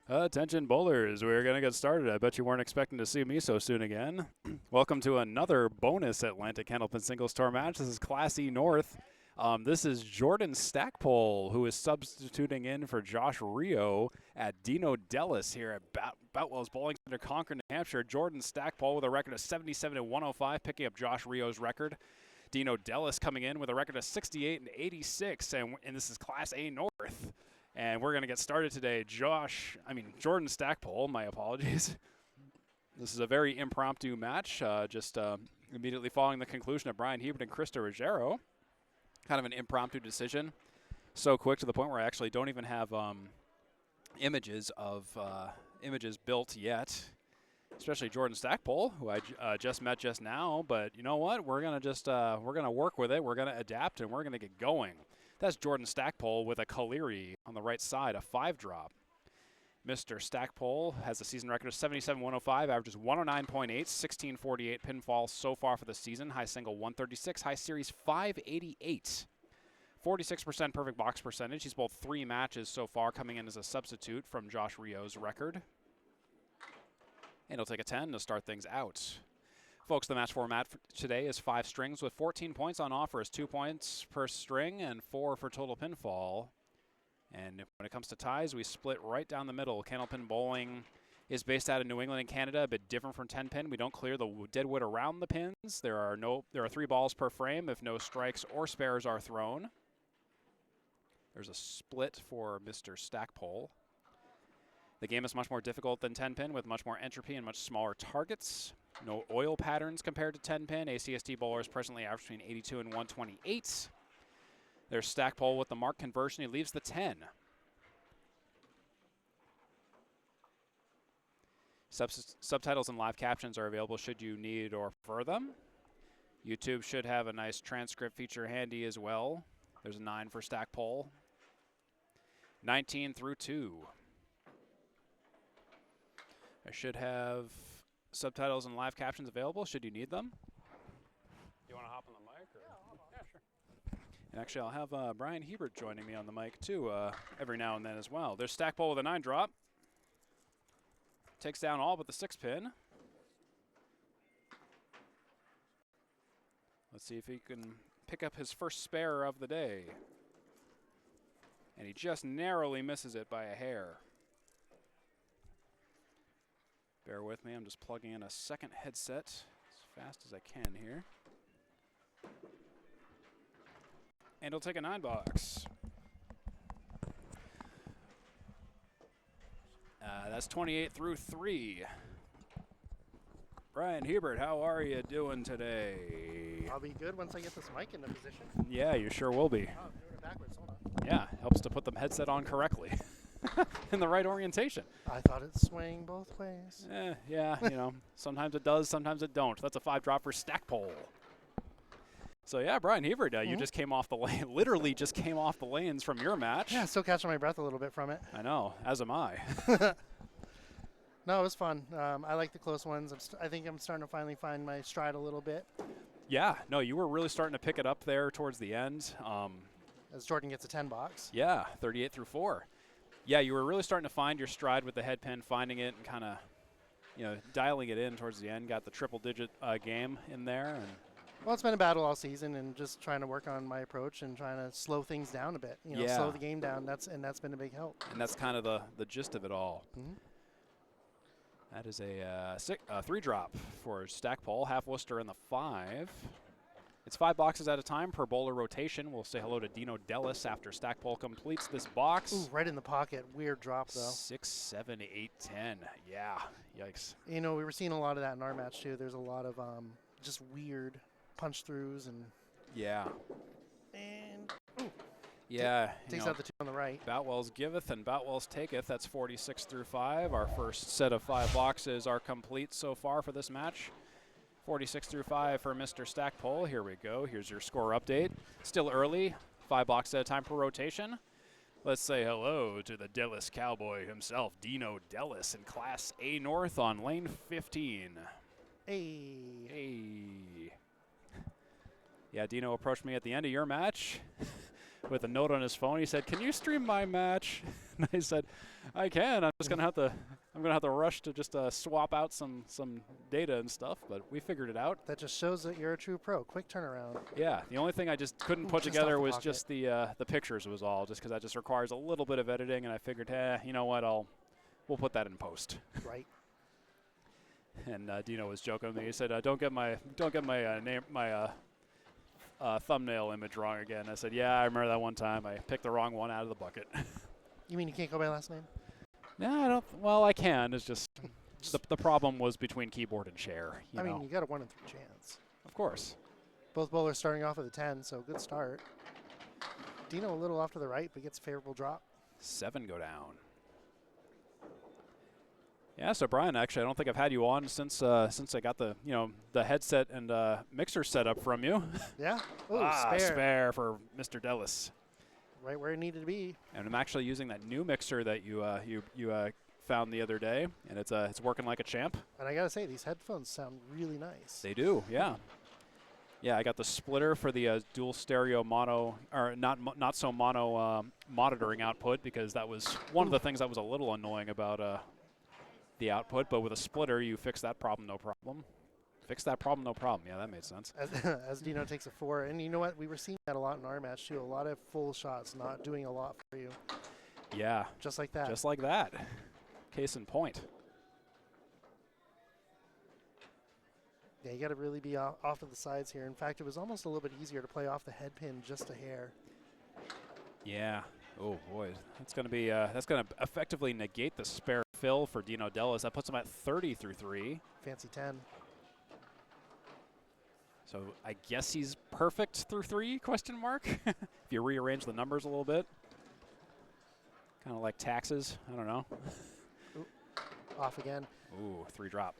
Attention bowlers, we're going to get started. I bet you weren't expecting to see me so soon again. Welcome to another bonus Atlantic Candlepin Singles Tour match. This is Class E North. This is Jordan Stackpole, who is substituting in for Josh Rio at Dino Dellas here at Boutwell's Bowling Center, Concord, New Hampshire. Jordan Stackpole with a record of 77-105, picking up Josh Rio's record. Dino Dellas coming in with a record of 68-86, and this is Class A North. And we're going to get started today. Jordan Stackpole, my apologies. This is a very impromptu match, just immediately following the conclusion of Bryan, Hebert, and Krista Ruggiero. Kind of an impromptu decision. So quick to the point where I actually don't even have images built yet. Especially Jordan Stackpole, who I just met just now. But you know what? We're going to we're going to work with it. We're going to adapt, and we're going to get going. That's Jordan Stackpole with a Kaleri on the right side, a 5-drop. Mr. Stackpole has a season record of 77-105, averages 109.8, 1648 pinfall so far for the season. High single 136, high series 588. 46% perfect box percentage. He's bowled 3 matches so far, coming in as a substitute from Josh Rio's record. And he'll take a 10 to start things out. Folks, the match format for today is 5 strings with 14 points on offer is 2 points per string and 4 for total pinfall. And when it comes to ties, we split right down the middle. Candlepin bowling is based out of New England and Canada, a bit different from 10-pin. We don't clear the dead wood around the pins. There are 3 balls per frame if no strikes or spares are thrown. There's a split for Mr. Stackpole. The game is much more difficult than 10-pin with much more entropy and much smaller targets. No oil patterns compared to 10-pin. ACST bowlers presently average between 82 and 128. There's Stackpole with the mark conversion. He leaves the 10. Subtitles and live captions are available should you need or prefer them. YouTube should have a nice transcript feature handy as well. There's a 9 for Stackpole. 19 through 2. I should have subtitles and live captions available should you need them. You want to hop on the mic? Or? Yeah, sure. And actually, I'll have Bryan Hebert joining me on the mic too every now and then as well. There's Stackpole with a 9-drop. Takes down all but the 6-pin. Let's see if he can pick up his first spare of the day. And he just narrowly misses it by a hair. Bear with me, I'm just plugging in a second headset as fast as I can here. And he'll take a 9-box. That's 28 through 3. Bryan Hebert, how are you doing today? I'll be good once I get this mic into position. Yeah, you sure will be. Oh, I'm doing it backwards, hold on. Yeah, helps to put the headset on correctly. In the right orientation. I thought it'd swing both ways. Yeah, you know, sometimes it does, sometimes it don't. That's a 5-drop for Stackpole. So yeah, Bryan Hebert, you just came off the lane, literally just came off the lanes from your match. Yeah, still catching my breath a little bit from it. I know, as am I. No, it was fun. I like the close ones. I think I'm starting to finally find my stride a little bit. Yeah, no, you were really starting to pick it up there towards the end. As Jordan gets a 10-box. Yeah, 38 through 4. Yeah, you were really starting to find your stride with the head pin, finding it and kind of, dialing it in towards the end. Got the triple-digit game in there. And well, it's been a battle all season, and just trying to work on my approach and trying to slow things down a bit. Slow the game down. That's been a big help. And that's kind of the gist of it all. Mm-hmm. That is a 3-drop for Stackpole, half Worcester in the 5. It's 5 boxes at a time per bowler rotation. We'll say hello to Dino Dellas after Stackpole completes this box. Ooh, right in the pocket. Weird drop, though. 6, 7, 8, 10. Yeah, yikes. We were seeing a lot of that in our match, too. There's a lot of just weird punch-throughs. And yeah. And, ooh. Yeah. Takes out the 2 on the right. Boutwell's giveth and Boutwell's taketh. That's 46 through 5. Our first set of 5 boxes are complete so far for this match. 46 through 5 for Mr. Stackpole. Here we go. Here's your score update. Still early. 5 boxes at a time per rotation. Let's say hello to the Dellas cowboy himself, Dino Dellas, in Class A North on lane 15. Hey. Yeah, Dino approached me at the end of your match. with a note on his phone. He said, "Can you stream my match?" And I said, "I can. I'm just gonna have to. I'm gonna have to rush to just swap out some data and stuff." But we figured it out. That just shows that you're a true pro. Quick turnaround. Yeah. The only thing I just couldn't put Just together off the was pocket. just the pictures was all, just because that just requires a little bit of editing, and I figured, you know what? We'll put that in post. Right. And Dino was joking with me. He said, "Don't get my name thumbnail image wrong again." I said, "Yeah, I remember that one time. I picked the wrong one out of the bucket." You mean you can't go by last name? No, I don't. Well, I can. It's just the problem was between keyboard and chair. You I know. mean, you got a 1 in 3 chance. Of course. Both bowlers starting off with a 10, so good start. Dino a little off to the right, but gets a favorable drop. 7 go down. Yeah, so Bryan, actually, I don't think I've had you on since I got the the headset and mixer set up from you. Yeah. Oh, spare. Spare for Mr. Dellas. Right where it needed to be. And I'm actually using that new mixer that you found the other day, and it's working like a champ. And I gotta say, these headphones sound really nice. They do, yeah. Yeah, I got the splitter for the dual stereo mono, or not so mono monitoring output, because that was one of the things that was a little annoying about the output. But with a splitter, you fix that problem, no problem. Fix that problem, no problem. Yeah, that made sense. As Dino takes a 4. And you know what? We were seeing that a lot in our match, too. A lot of full shots, not doing a lot for you. Yeah. Just like that. Just like that. Case in point. Yeah, you got to really be off to the sides here. In fact, it was almost a little bit easier to play off the head pin just a hair. Yeah. Oh, boy. That's going to effectively negate the spare fill for Dino Dellas. That puts him at 30 through 3. Fancy 10. So I guess he's perfect through 3, question mark? If you rearrange the numbers a little bit. Kind of like taxes. I don't know. Ooh, off again. Ooh, 3 drop.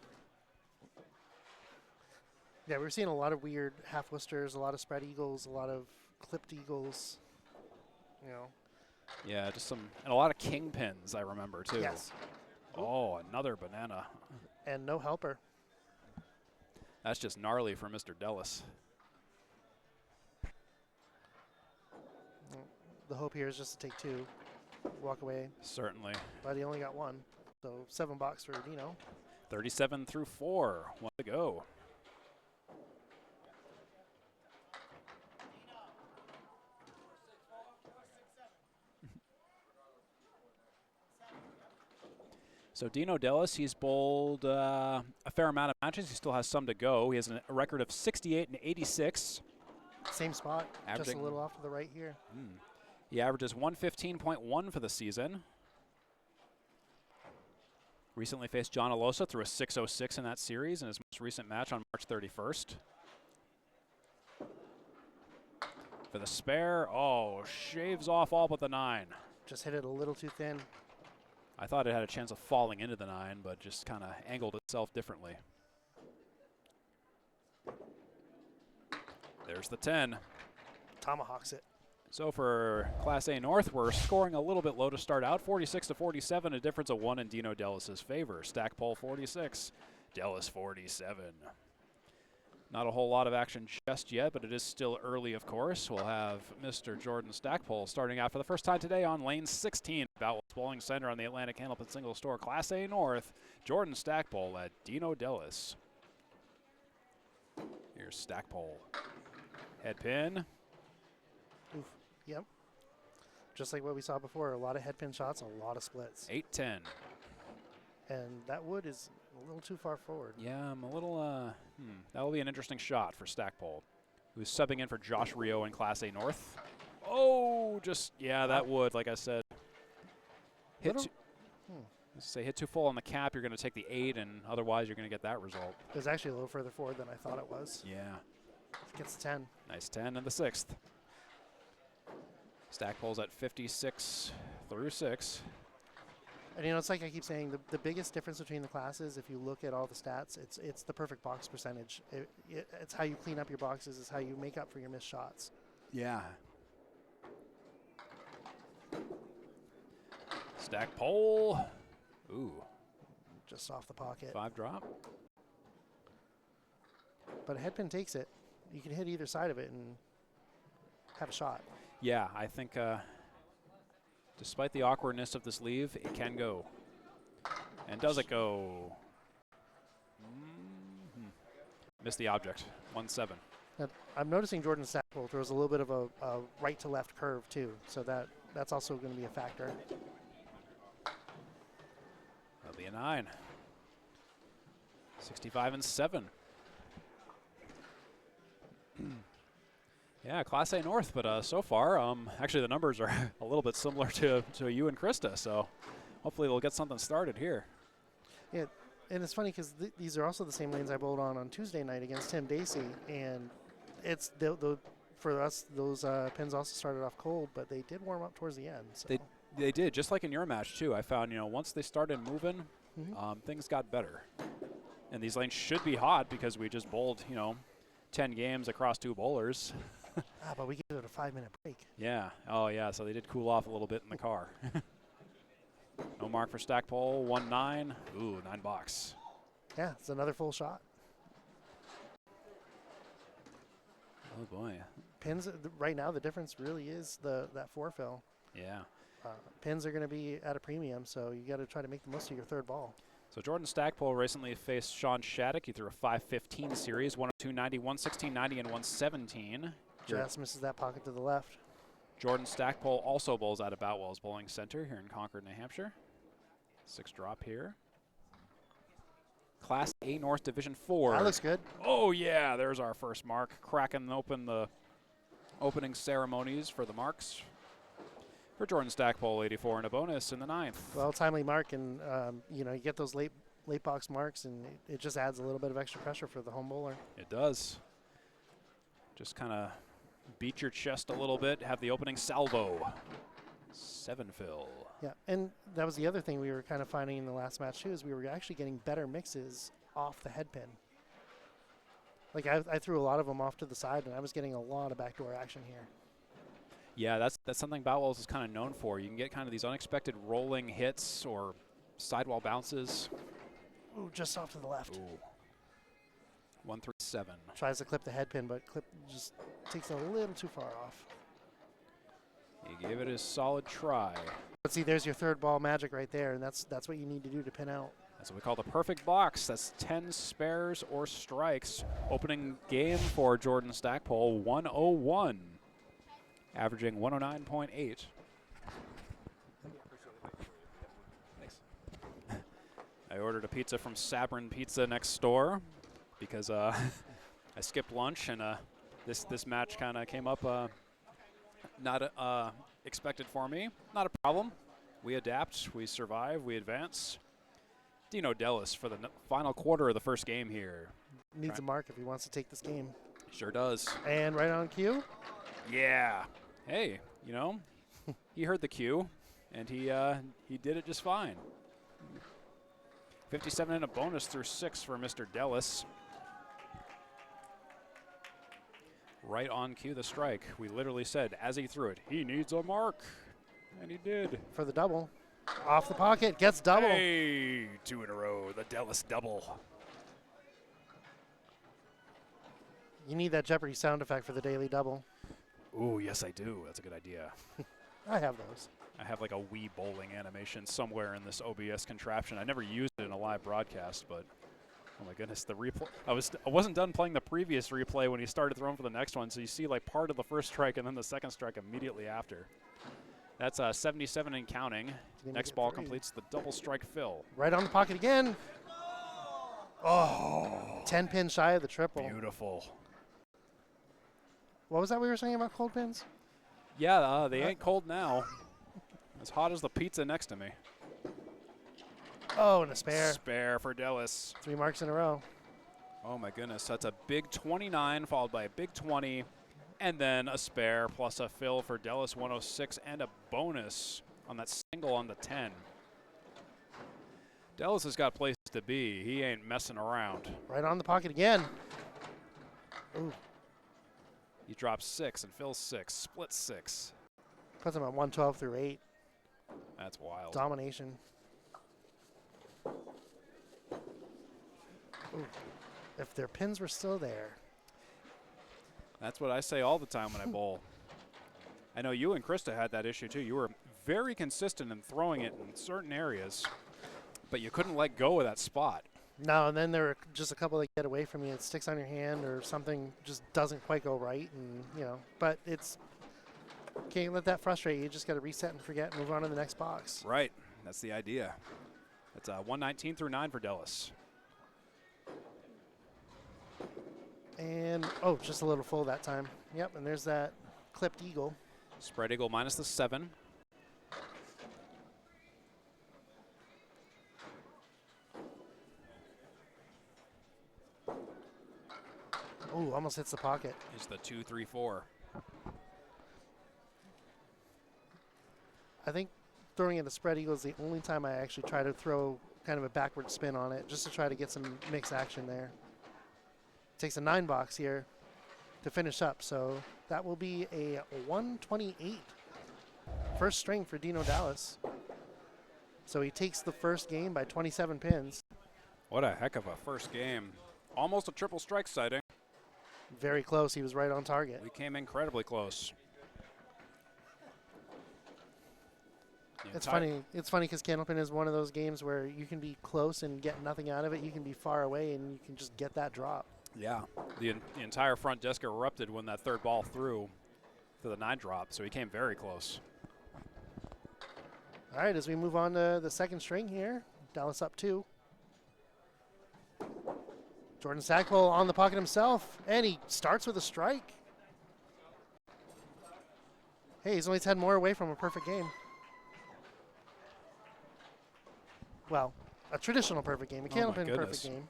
Yeah, we were seeing a lot of weird half Worcesters, a lot of spread eagles, a lot of clipped eagles. You know. Yeah, and a lot of kingpins, I remember, too. Yes. Oh, another banana. And no helper. That's just gnarly for Mr. Dellas. The hope here is just to take 2, walk away. Certainly. But he only got 1. So 7 box for Dino. 37 through 4. 1 to go. So Dino Dellas, he's bowled a fair amount of matches. He still has some to go. He has a record of 68 and 86. Same spot, Averaging, just a little off to the right here. He averages 115.1 for the season. Recently faced John Alosa through a 606 in that series in his most recent match on March 31st. For the spare, shaves off all but the 9. Just hit it a little too thin. I thought it had a chance of falling into the 9, but just kind of angled itself differently. There's the 10. Tomahawks it. So for Class A North, we're scoring a little bit low to start out, 46 to 47, a difference of 1 in Dino Dellas' favor. Stackpole 46, Dellas 47. Not a whole lot of action just yet, but it is still early, of course. We'll have Mr. Jordan Stackpole starting out for the first time today on lane 16. Boutwell Bowling Center on the Atlantic Candlepin Single Store Class A North. Jordan Stackpole at Dino Dellas. Here's Stackpole. Head pin. Oof. Yep. Just like what we saw before, a lot of head pin shots, a lot of splits. 8-10. And that wood is a little too far forward. Yeah, I'm a little, that will be an interesting shot for Stackpole, who's subbing in for Josh Rio in Class A North. Oh, that would, like I said. Hit too full on the cap, you're going to take the 8, and otherwise you're going to get that result. It was actually a little further forward than I thought it was. Yeah. Gets 10. Nice 10 in the 6th. Stackpole's at 56 through 6. And it's like I keep saying, the biggest difference between the classes, if you look at all the stats, it's the perfect box percentage. It's how you clean up your boxes, it's how you make up for your missed shots. Yeah. Stackpole. Ooh. Just off the pocket. 5 drop. But a head pin takes it. You can hit either side of it and have a shot. Yeah, I think despite the awkwardness of this leave, it can go. And does it go? Missed the object. 1-7. Now, I'm noticing Jordan Stackpole throws a little bit of a right to left curve too, so that's also going to be a factor. That'll be a 9. 65-7. Yeah, Class A North, but so far, actually the numbers are a little bit similar to you and Krista, so hopefully they'll get something started here. Yeah, and it's funny because these are also the same lanes I bowled on Tuesday night against Tim Dacey, and it's for us those pins also started off cold, but they did warm up towards the end. So. They did, just like in your match too. I found once they started moving, things got better, and these lanes should be hot because we just bowled 10 games across 2 bowlers. But we gave it a 5-minute break. Yeah. Oh, yeah. So they did cool off a little bit in the car. No mark for Stackpole. 1-9. Ooh, 9 box. Yeah, it's another full shot. Oh boy. Pins right now. The difference really is that 4-fill. Yeah. Pins are going to be at a premium, so you got to try to make the most of your third ball. So Jordan Stackpole recently faced Sean Shattuck. He threw a 5-15 series, 102-90, 116-90, and 117. Just misses that pocket to the left. Jordan Stackpole also bowls out of Boutwell's Bowling Center here in Concord, New Hampshire. 6 drop here. Class A North Division 4. That looks good. Oh yeah, there's our first mark. Cracking open the opening ceremonies for the marks. For Jordan Stackpole, 84 and a bonus in the 9th. Well, timely mark, and you get those late box marks, and it just adds a little bit of extra pressure for the home bowler. It does. Just kind of beat your chest a little bit, have the opening salvo. 7-fill. Yeah, and that was the other thing we were kind of finding in the last match too, is we were actually getting better mixes off the head pin. Like I threw a lot of them off to the side, and I was getting a lot of backdoor action here. Yeah, that's something Boutwell's is kind of known for. You can get kind of these unexpected rolling hits or sidewall bounces. Ooh, just off to the left. Ooh. 1-3-7. Tries to clip the head pin, but just takes it a little too far off. He gave it a solid try. But see, there's your third ball magic right there, and that's what you need to do to pin out. That's what we call the perfect box. That's 10 spares or strikes. Opening game for Jordan Stackpole, 101. Averaging 109.8. Thanks. I ordered a pizza from Sabrin Pizza next door because I skipped lunch, and this match kind of came up not expected for me. Not a problem. We adapt, we survive, we advance. Dino Dellas for the final quarter of the first game here. Needs a mark if he wants to take this game. Sure does. And right on cue. Yeah. Hey, he heard the cue, and he did it just fine. 57 and a bonus through 6 for Mr. Dellas. Right on cue, the strike. We literally said, as he threw it, he needs a mark. And he did. For the double. Off the pocket, gets double. Hey, 2 in a row, the Dellas double. You need that Jeopardy sound effect for the daily double. Ooh, yes I do. That's a good idea. I have those. I have like a Wii bowling animation somewhere in this OBS contraption. I never used it in a live broadcast, but oh my goodness, the replay. I wasn't done playing the previous replay when he started throwing for the next one, so you see like part of the first strike and then the second strike immediately after. That's 77 and counting. Next ball completes the double strike fill. Right on the pocket again. Oh, 10 pins shy of the triple. Beautiful. What was that we were saying about cold pins? Yeah, they ain't cold now. As hot as the pizza next to me. Oh, and a spare. Spare for Dellas. 3 marks in a row. Oh my goodness, that's a big 29 followed by a big 20. And then a spare plus a fill for Dellas 106 and a bonus on that single on the 10. Dellas has got places to be. He ain't messing around. Right on the pocket again. Ooh. He drops 6 and fills 6, splits 6. Puts him at 112 through 8. That's wild. Domination. Ooh. If their pins were still there. That's what I say all the time when I bowl. I know you and Krista had that issue too. You were very consistent in throwing it in certain areas, but you couldn't let go of that spot. No, and then there are just a couple that get away from you. It sticks on your hand or something just doesn't quite go right. And, you know, but it's, can't let that frustrate you. You just got to reset and forget and move on to the next box. Right. That's the idea. It's 119 through 9 for Dellas. And, oh, just a little full that time. Yep, and there's that clipped eagle. Spread eagle minus the 7. Oh, almost hits the pocket. Is the 2, 3, 4. I think throwing it a spread eagle is the only time I actually try to throw kind of a backward spin on it, just to try to get some mix action there. Takes a 9 box here to finish up, so that will be a 128 first string for Dino Dellas. So he takes the first game by 27 pins. What a heck of a first game. Almost a triple strike sighting. Very close. He was right on target. We came incredibly close. It's funny. It's funny because Candlepin is one of those games where you can be close and get nothing out of it. You can be far away and you can just get that drop. Yeah. The entire front desk erupted when that third ball threw for the 9 drop, so he came very close. All right, as we move on to the second string here, Dellas up 2. Jordan Stackpole on the pocket himself, and he starts with a strike. Hey, he's only 10 more away from a perfect game. Well, a traditional perfect game, a Candlepin perfect game.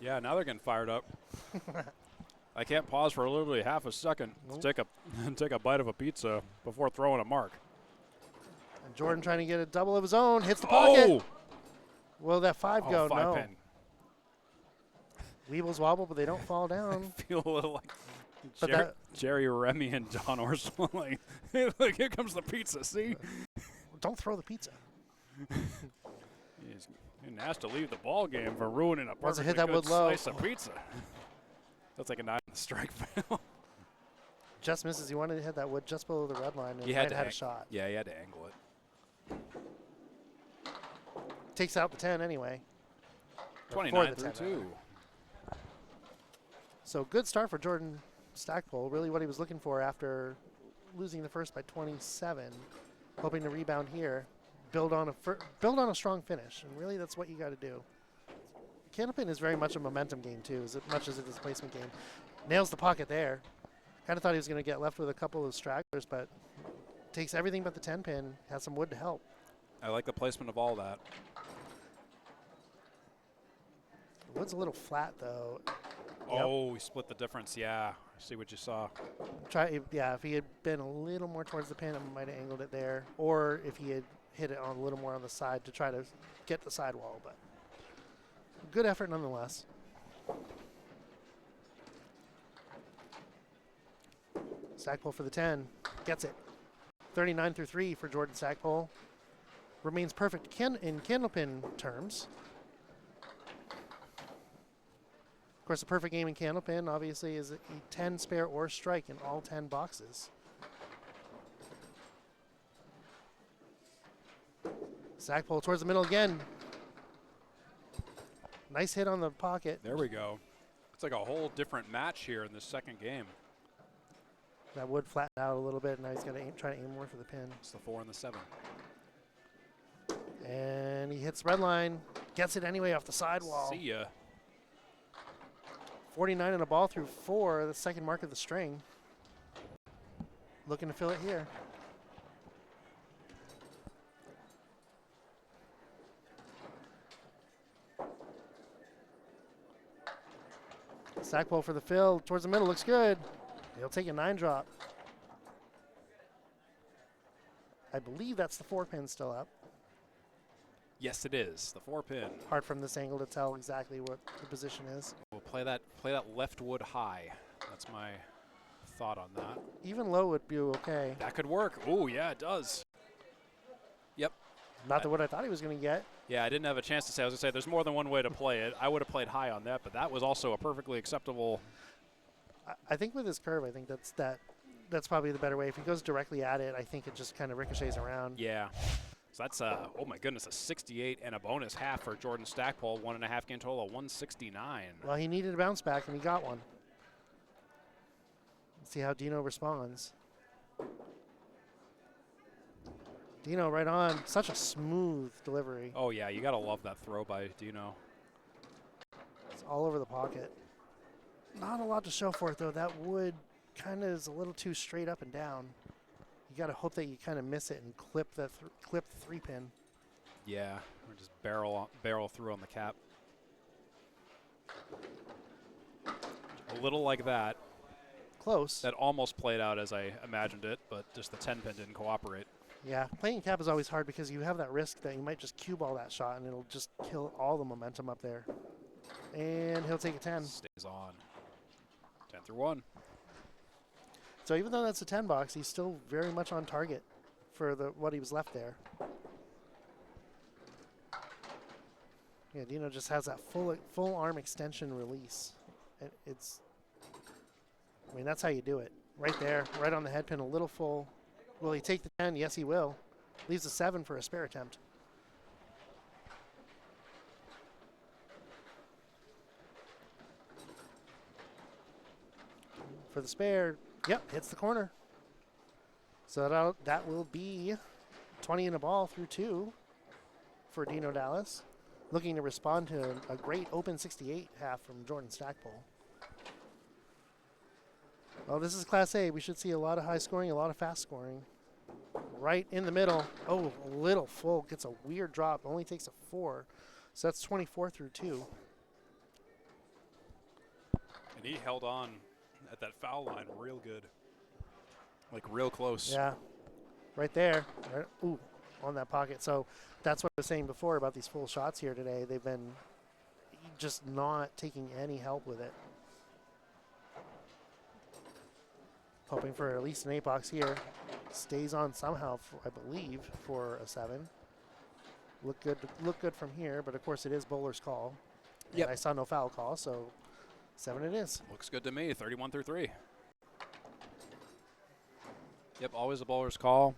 Yeah, now they're getting fired up. I can't pause for literally half a second to take a bite of a pizza before throwing a mark. And Jordan trying to get a double of his own, hits the pocket. Oh! Will that 5 go? 5 No. pin. Weebles wobble, but they don't fall down. I feel a little like But Jerry Remy and John Orson. Like, hey, look, here comes the pizza, see? Don't throw the pizza. He's getting asked to leave the ball game for ruining a Wants to perfectly hit that good wood low. slice of pizza. That's like a 9 on the strike fail. Just misses. He wanted to hit that wood just below the red line, and He had had a shot. Yeah, he had to angle it. Takes out the 10 anyway. 29 the through 10, 2. So good start for Jordan Stackpole. Really what he was looking for after losing the first by 27. Hoping to rebound here. Build on a strong finish, and really that's what you got to do. Candlepin is very much a momentum game too, as much as it is a placement game. Nails the pocket there. Kind of thought he was going to get left with a couple of stragglers, but takes everything but the 10 pin. Has some wood to help. I like the placement of all that. The wood's a little flat though. Oh, he split the difference. Yeah, I see what you saw. Yeah, if he had been a little more towards the pin, I might have angled it there. Or if he had hit it on a little more on the side to try to get the sidewall, but good effort nonetheless. Stackpole for the 10, gets it. 39 through 3 for Jordan Stackpole. Remains perfect in Candlepin terms. Of course, a perfect game in Candlepin obviously is a 10 spare or strike in all 10 boxes. Stackpole towards the middle again. Nice hit on the pocket. There we go. It's like a whole different match here in this second game. That wood flattened out a little bit. Now he's got to try to aim more for the pin. It's the 4 and the 7. And he hits red line. Gets it anyway off the sidewall. See ya. 49 and a ball through 4, the second mark of the string. Looking to fill it here. Stackpole for the fill. Towards the middle. Looks good. He'll take a 9 drop. I believe that's the 4 pin still up. Yes, it is. The 4 pin. Hard from this angle to tell exactly what the position is. We'll play that left wood high. That's my thought on that. Even low would be okay. That could work. Oh, yeah, it does. Yep. Not the wood I thought he was going to get. Yeah, I didn't have a chance to say. I was going to say there's more than one way to play it. I would have played high on that, but that was also a perfectly acceptable. I think with his curve, I think that's that's probably the better way. If he goes directly at it, I think it just kind of ricochets around. Yeah. So that's, oh my goodness, a 68 and a bonus half for Jordan Stackpole. 1.5 game total of 169. Well, he needed a bounce back, and he got one. Let's see how Dino responds. Dino right on. Such a smooth delivery. Oh, yeah, you got to love that throw by Dino. It's all over the pocket. Not a lot to show for it, though. That wood kind of is a little too straight up and down. You got to hope that you kind of miss it and clip the three pin. Yeah, or just barrel through on the cap. A little like that. Close. That almost played out as I imagined it, but just the 10 pin didn't cooperate. Yeah, playing cap is always hard because you have that risk that you might just cue ball that shot and it'll just kill all the momentum up there. And he'll take a 10. Stays on. 10 through 1. So even though that's a 10 box, he's still very much on target for what he was left there. Yeah, Dino just has that full arm extension release. I mean, that's how you do it. Right there, right on the head pin, a little full. Will he take the 10? Yes, he will. Leaves a 7 for a spare attempt. For the spare, yep, hits the corner. So that will be 20 in a ball through 2 for Dino Dellas. Looking to respond to a great open 68 half from Jordan Stackpole. Well, this is Class A. We should see a lot of high scoring, a lot of fast scoring. Right in the middle. Oh, a little full. Gets a weird drop. Only takes a 4. So that's 24 through 2. And he held on at that foul line real good. Like real close. Yeah. Right there. Right, ooh, on that pocket. So that's what I was saying before about these full shots here today. They've been just not taking any help with it. Hoping for at least an 8 box here. Stays on somehow, I believe, for a 7. Look good from here, but of course it is bowler's call. Yep. And I saw no foul call, so 7 it is. Looks good to me. 31 through 3. Yep, always a bowler's call.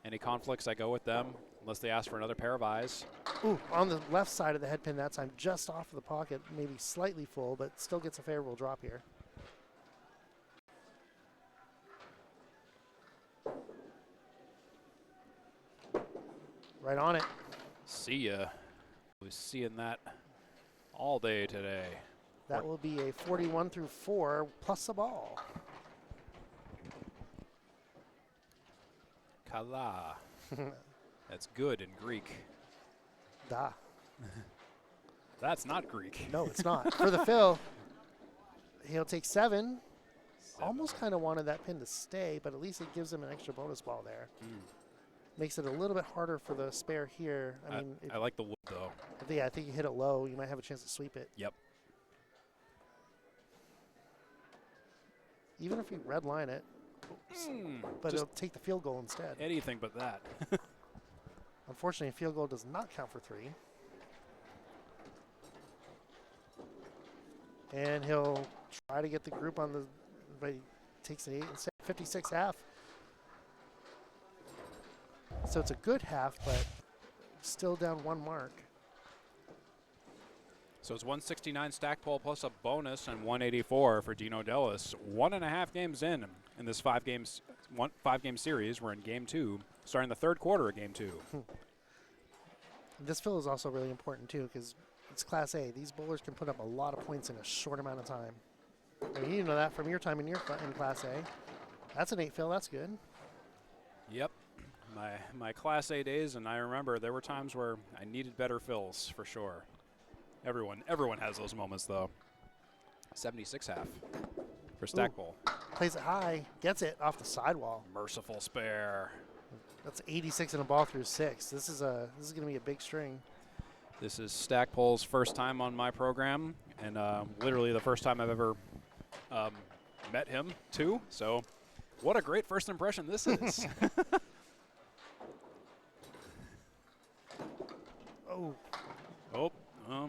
Any conflicts, I go with them, unless they ask for another pair of eyes. Ooh, on the left side of the head pin that time, just off of the pocket, maybe slightly full, but still gets a favorable drop here. Right on it. See ya. We're seeing that all day today. That will be a 41 through 4 plus a ball. Kala. That's good in Greek. Da. That's not Greek. No, it's not. For the fill, he'll take 7. Almost kind of wanted that pin to stay, but at least it gives him an extra bonus ball there. Makes it a little bit harder for the spare here. I like the wood, though. Yeah, I think you hit it low. You might have a chance to sweep it. Yep. Even if you red line it, but it'll take the field goal instead. Anything but that. Unfortunately, a field goal does not count for 3. And he'll try to get the group on the, but he takes an 8 instead. 56 half. So it's a good half, but still down 1 mark. So it's 169 Stackpole plus a bonus and 184 for Dino Dellas. 1.5 games in this 5-game series. We're in game 2, starting the 3rd quarter of game 2. This fill is also really important too because it's Class A. These bowlers can put up a lot of points in a short amount of time. I mean, you know that from your time in Class A. That's an 8 fill. That's good. Yep. My Class A days, and I remember there were times where I needed better fills for sure. Everyone has those moments though. 76 half for Stackpole. Plays it high, gets it off the sidewall. Merciful spare. That's 86 in a ball through 6. This is going to be a big string. This is Stackpole's first time on my program, and literally the first time I've ever met him too. So, what a great first impression this is. Oh.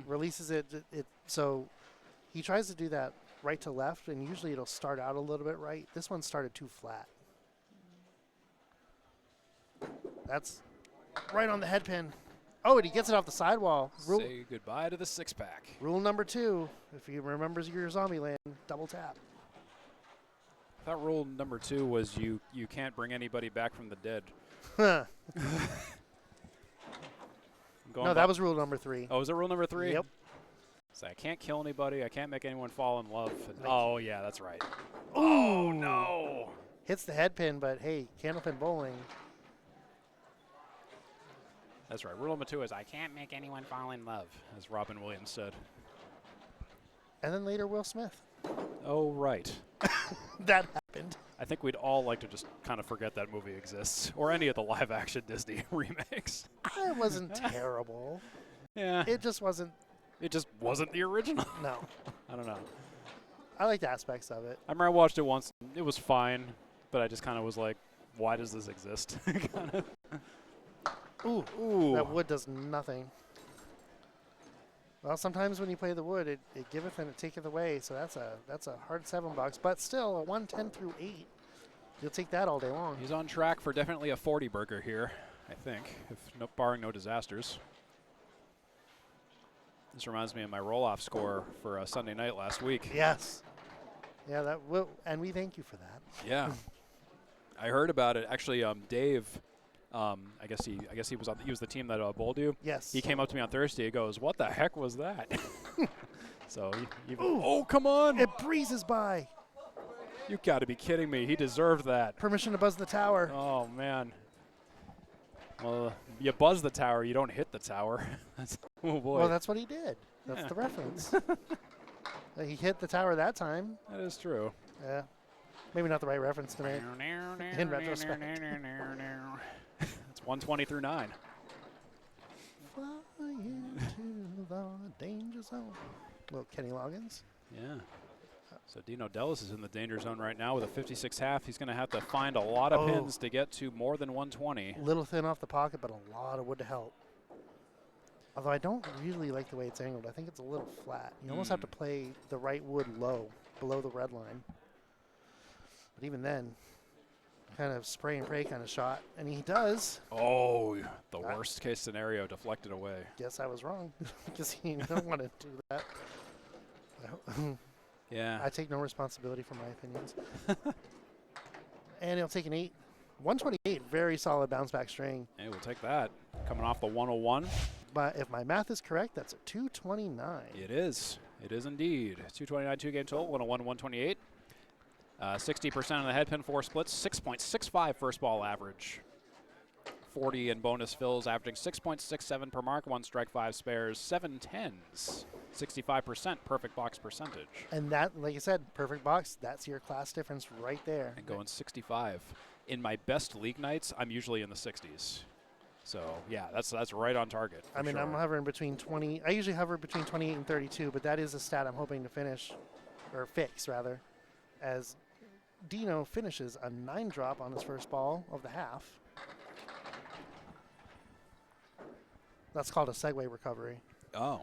Releases it. So he tries to do that right to left, and usually it'll start out a little bit right. This one started too flat. That's right on the head pin. Oh, and he gets it off the sidewall. Say goodbye to the six-pack. Rule number 2, if he remembers your zombie land, double tap. I thought rule number 2 was you can't bring anybody back from the dead. No, that was rule number 3. Oh, was it rule number 3? Yep. So I can't kill anybody. I can't make anyone fall in love. Like, oh, yeah, that's right. Ooh. Oh, no. Hits the head pin, but hey, Candlepin bowling. That's right. Rule number 2 is I can't make anyone fall in love, as Robin Williams said. And then later, Will Smith. Oh, right. That happened. I think we'd all like to just kind of forget that movie exists, or any of the live-action Disney remakes. It wasn't terrible. Yeah. It just wasn't. It just wasn't the original. No. I don't know. I liked aspects of it. I remember I watched it once. It was fine, but I just kind of was like, why does this exist? Kinda. Ooh. Ooh. That wood does nothing. Well, sometimes when you play the wood, it giveth and it taketh away. So that's a hard 7 box, but still a 110 through 8. You'll take that all day long. He's on track for definitely a 40 burger here, I think, if barring no disasters. This reminds me of my roll-off score for Sunday night last week. Yes. Yeah, that will, and we thank you for that. Yeah. I heard about it. Actually, Dave, I guess he was the team that bowled you. Yes. He came up to me on Thursday. He goes, "What the heck was that?" So oh, come on! It breezes by. You got to be kidding me. He deserved that. Permission to buzz the tower. Oh man. Well, you buzz the tower, you don't hit the tower. Oh boy. Well, that's what he did. That's the reference. He hit the tower that time. That is true. Yeah. Maybe not the right reference to make in retrospect. It's 120 through 9. Fly into the danger zone. Little Kenny Loggins. Yeah. So Dino Dellas is in the danger zone right now with a 56 half. He's going to have to find a lot of pins to get to more than 120. Little thin off the pocket, but a lot of wood to help. Although I don't really like the way it's angled. I think it's a little flat. You almost have to play the right wood low, below the red line. But even then, kind of spray and pray kind of shot. And he does. Oh, the worst case scenario deflected away. Guess I was wrong. Because he don't want to do that. Yeah. I take no responsibility for my opinions. And he'll take an 8. 128, very solid bounce back string. Hey, we'll take that. Coming off the 101. But if my math is correct, that's a 229. It is. It is indeed. 229 two-game total, 101, 128. 60% on the head pin, 4 splits, 6.65 first ball average. 40 in bonus fills, averaging 6.67 per mark, 1 strike, 5 spares, 7 tens. 65% perfect box percentage. And that, like I said, perfect box, that's your class difference right there. And going 65. In my best league nights, I'm usually in the 60s. So, yeah, that's right on target. I mean, I'm hovering between 20. I usually hover between 28 and 32, but that is a stat I'm hoping to finish, or fix, rather, as Dino finishes a 9-drop on his first ball of the half. That's called a segue recovery. Oh.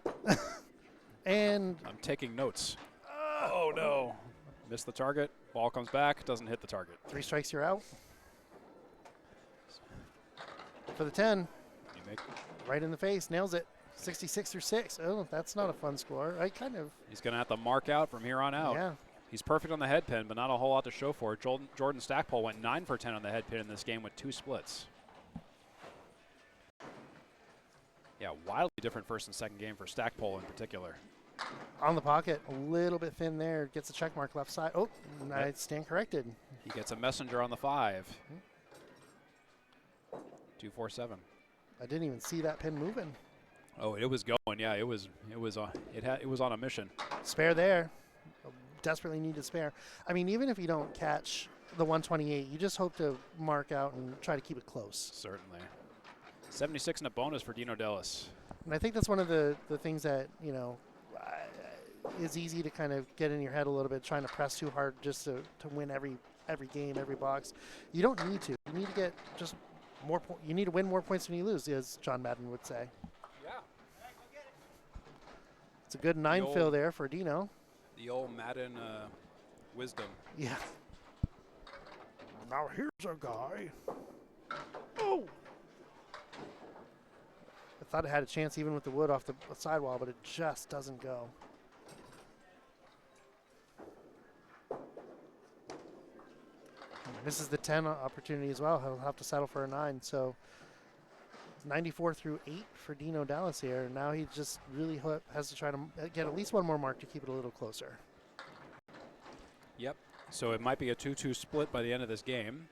And I'm taking notes. Oh, no. Missed the target. Ball comes back. Doesn't hit the target. 3 strikes, you're out. For the 10. You make right in the face. Nails it. 66 through 6. Oh, that's not a fun score. He's going to have to mark out from here on out. Yeah. He's perfect on the head pin, but not a whole lot to show for it. Jordan Stackpole went 9 for 10 on the head pin in this game with 2 splits. Yeah, wildly different first and second game for Stackpole in particular. On the pocket, a little bit thin there. Gets a check mark left side. Oh, I stand corrected. He gets a messenger on the 5. 2-4-7. I didn't even see that pin moving. Oh, it was going. Yeah, it was on a mission. Spare there. Desperately needed spare. I mean, even if you don't catch the 128, you just hope to mark out and try to keep it close. Certainly. 76 in a bonus for Dino Dellas. And I think that's one of the things that, is easy to kind of get in your head a little bit, trying to press too hard just to win every game, every box. You don't need to. You need to get just more. You need to win more points than you lose, as John Madden would say. Yeah. It's a good 9 fill there for Dino. The old Madden wisdom. Yeah. Now here's a guy. Oh! I thought it had a chance even with the wood off the sidewall, but it just doesn't go. This is the 10 opportunity as well. He'll have to settle for a 9. So 94 through 8 for Dino Dellas here. Now he just really has to try to get at least one more mark to keep it a little closer. Yep. So it might be a 2-2 split by the end of this game,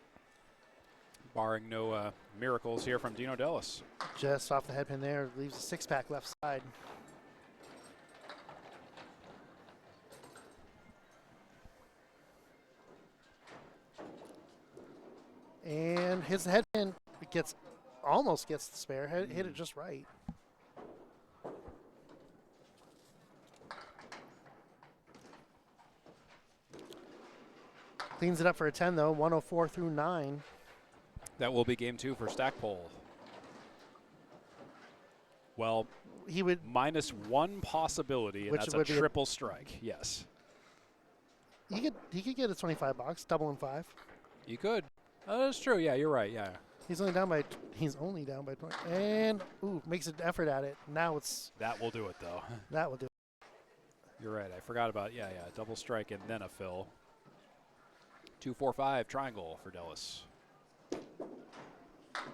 barring no miracles here from Dino Dellas. Just off the headpin there, leaves a 6-pack left side. And hits the headpin. It almost gets the spare. Hit it just right. Cleans it up for a 10 though. 104 through 9. That will be game 2 for Stackpole. Well, he would minus one possibility, and that's a triple strike. Yes. He could get a 25 box, double and 5. He could. That's true. Yeah, you're right. Yeah. He's only down by 20, and makes an effort at it. Now that will do it though. That will do it. You're right. I forgot about double strike and then a fill. 2-4-5 triangle for Dellas.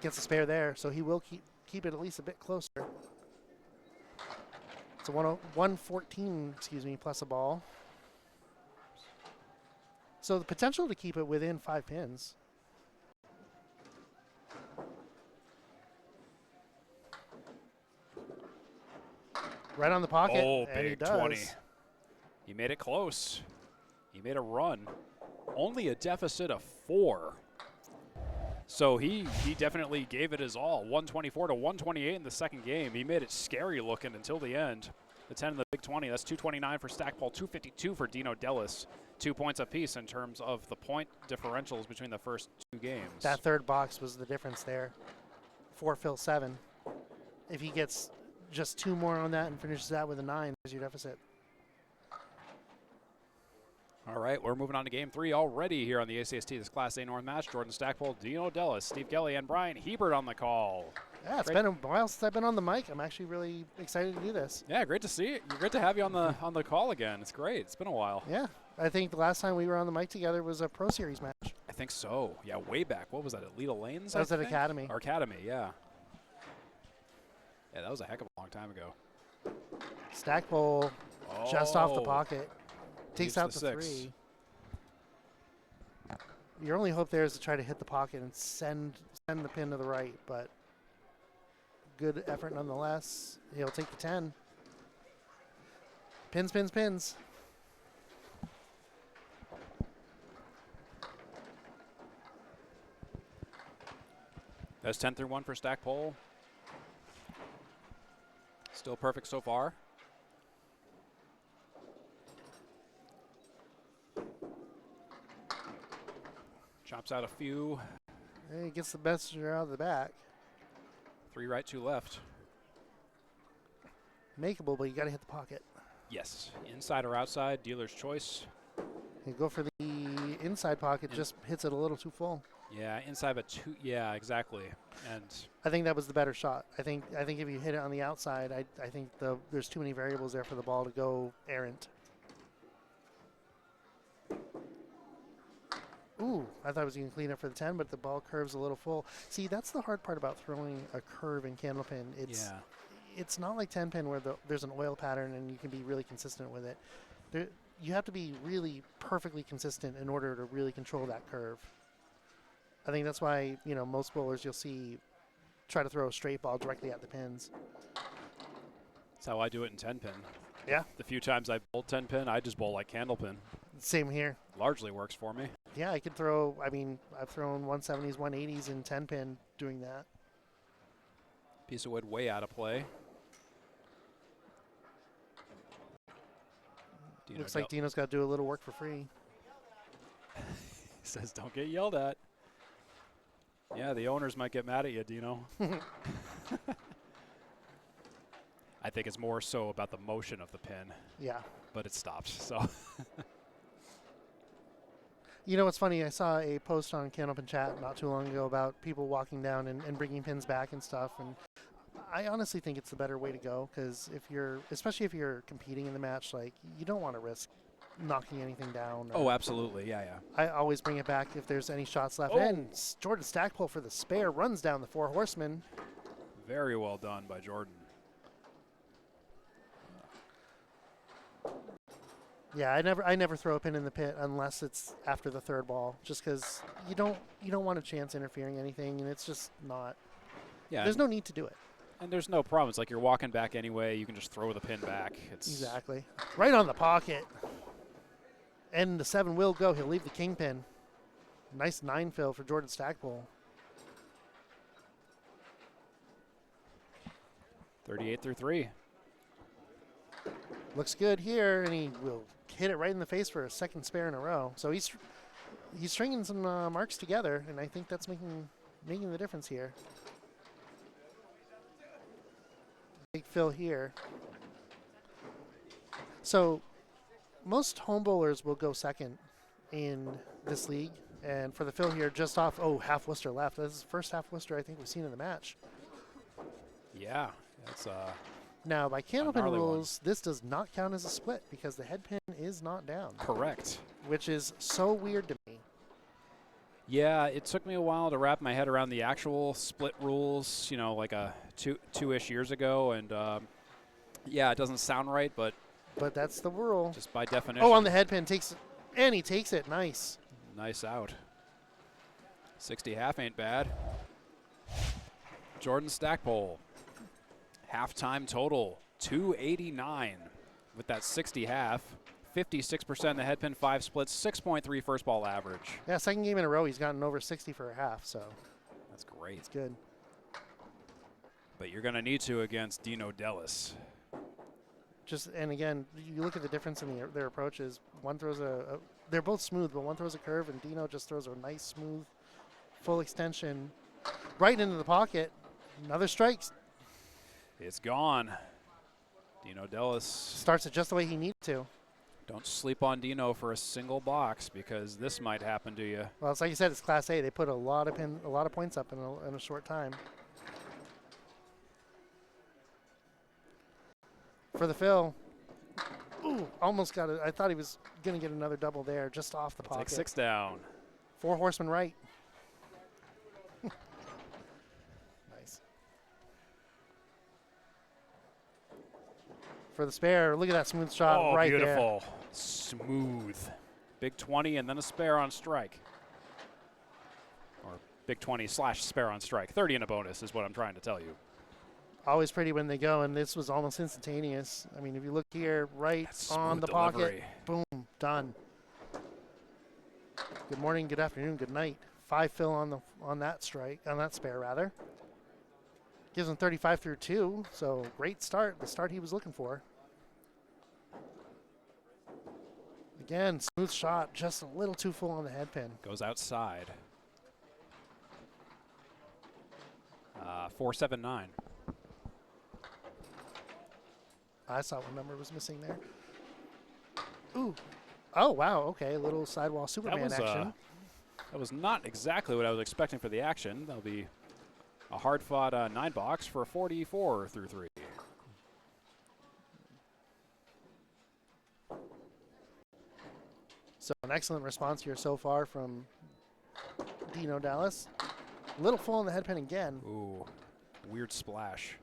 Gets a spare there, so he will keep it at least a bit closer. It's a 114, plus a ball. So the potential to keep it within 5 pins. Right on the pocket. Oh, and big he 20. He made it close. He made a run. Only a deficit of 4. So he definitely gave it his all. 124 to 128 in the second game. He made it scary looking until the end. The 10 and the big 20. That's 229 for Stackpole, 252 for Dino Dellas. 2 points apiece in terms of the point differentials between the first 2 games. That third box was the difference there. 4 fill 7. If he gets just 2 more on that and finishes that with a 9, there's your deficit. All right, we're moving on to game 3 already here on the ACST. This Class A North match. Jordan Stackpole, Dino Dellas, Steve Kelly, and Bryan Hebert on the call. Yeah, it's been a while since I've been on the mic. I'm actually really excited to do this. Yeah, great to see you. Great to have you on the call again. It's great. It's been a while. Yeah, I think the last time we were on the mic together was a Pro Series match. I think so. Yeah, way back. What was that, at Leda Lanes? That was at Academy. Or Academy, yeah. Yeah, that was a heck of a long time ago. Stackpole just off the pocket. Takes out the 6. 3. Your only hope there is to try to hit the pocket and send the pin to the right, but good effort nonetheless. He'll take the 10. Pins, pins, pins. That's 10 through 1 for Stackpole. Still perfect so far. Chops out a few. And he gets the messenger out of the back. 3 right, 2 left. Makeable, but you got to hit the pocket. Yes. Inside or outside, dealer's choice. You go for the inside pocket, just hits it a little too full. Yeah, inside but 2. Yeah, exactly. And I think that was the better shot. I think if you hit it on the outside, I think there's too many variables there for the ball to go errant. Ooh, I thought it was going to clean up for the 10, but the ball curves a little full. See, that's the hard part about throwing a curve in Candlepin. It's not like 10-pin where there's an oil pattern and you can be really consistent with it. You have to be really perfectly consistent in order to really control that curve. I think that's why, most bowlers you'll see try to throw a straight ball directly at the pins. That's how I do it in 10-pin. Yeah. The few times I bowl 10-pin, I just bowl like Candlepin. Same here. Largely works for me. Yeah, I could throw, I've thrown 170s, 180s in 10-pin doing that. Piece of wood way out of play. Looks like Dino's got to do a little work for free. He says, don't get yelled at. Yeah, the owners might get mad at you, Dino. I think it's more so about the motion of the pin, Yeah. but it stopped. So You know what's funny? I saw a post on Candlepin chat not too long ago about people walking down and bringing pins back and stuff. And I honestly think it's the better way to go because especially if you're competing in the match, like you don't want to risk knocking anything down. oh, absolutely, yeah. I always bring it back if there's any shots left. Oh. And Jordan Stackpole for the spare runs down the 4 horsemen. Very well done by Jordan. Yeah, I never throw a pin in the pit unless it's after the 3rd ball, just because you don't want a chance interfering anything, and it's just not. Yeah, There's no need to do it. and there's no problem. It's like you're walking back anyway. You can just throw the pin back. It's Exactly. Right on the pocket. And the 7 will go. He'll leave the kingpin. Nice 9 fill for Jordan Stackpole. 38 through 3. Looks good here, and he will hit it right in the face for a 2nd spare in a row. So he's stringing some marks together, and I think that's making the difference here. Big fill here. So most home bowlers will go 2nd in this league, and for the fill here, just off, half Worcester left. This is the first half Worcester I think we've seen in the match. Yeah, that's Now, by Candlepin gnarly one. rules, this does not count as a split because the head pin is not down, correct. which is so weird to me. Yeah, it took me a while to wrap my head around the actual split rules, you know, like two-ish years ago. And, yeah, it doesn't sound right, but But that's the rule. just by definition. Oh, on the head pin, and he takes it. Nice. Nice out. 60 half ain't bad. Jordan Stackpole. Halftime total, 289 with that 60 half. 56% in the head pin, 5 splits, 6.3 first ball average. Yeah, 2nd game in a row, he's gotten over 60 for a half, so That's great. it's good. But you're going to need to against Dino Dellas. And again, you look at the difference in their approaches. One throws they're both smooth, but one throws a curve, and Dino just throws a nice, smooth, full extension right into the pocket. Another strike. It's gone. Dino Dellas. Starts it just the way he needs to. Don't sleep on Dino for a single box because this might happen to you. Well, it's like you said, it's Class A. They put a lot of points up in a short time. For the fill. Ooh, almost got it. I thought he was going to get another double there, just off the pocket. Take 6 down. 4 horsemen right. Nice. For the spare, look at that smooth shot right there. Beautiful. Smooth. Big 20 and then a spare on strike. Or big 20 / spare on strike. 30 and a bonus is what I'm trying to tell you. Always pretty when they go, and this was almost instantaneous. I mean, if you look here, right That's on smooth the delivery. pocket, boom, done. Good morning, good afternoon, good night. 5 fill on that spare rather. Gives him 35 through 2, so great start. The start he was looking for. Again, smooth shot, just a little too full on the head pin. Goes outside. 479. I saw what number was missing there. Ooh. Oh, wow. Okay, a little sidewall Superman action. That was not exactly what I was expecting for the action. That'll be a hard-fought 9-box for 44 through 3. So an excellent response here so far from Dino Dellas. A little full on the head pin again. Ooh, weird splash.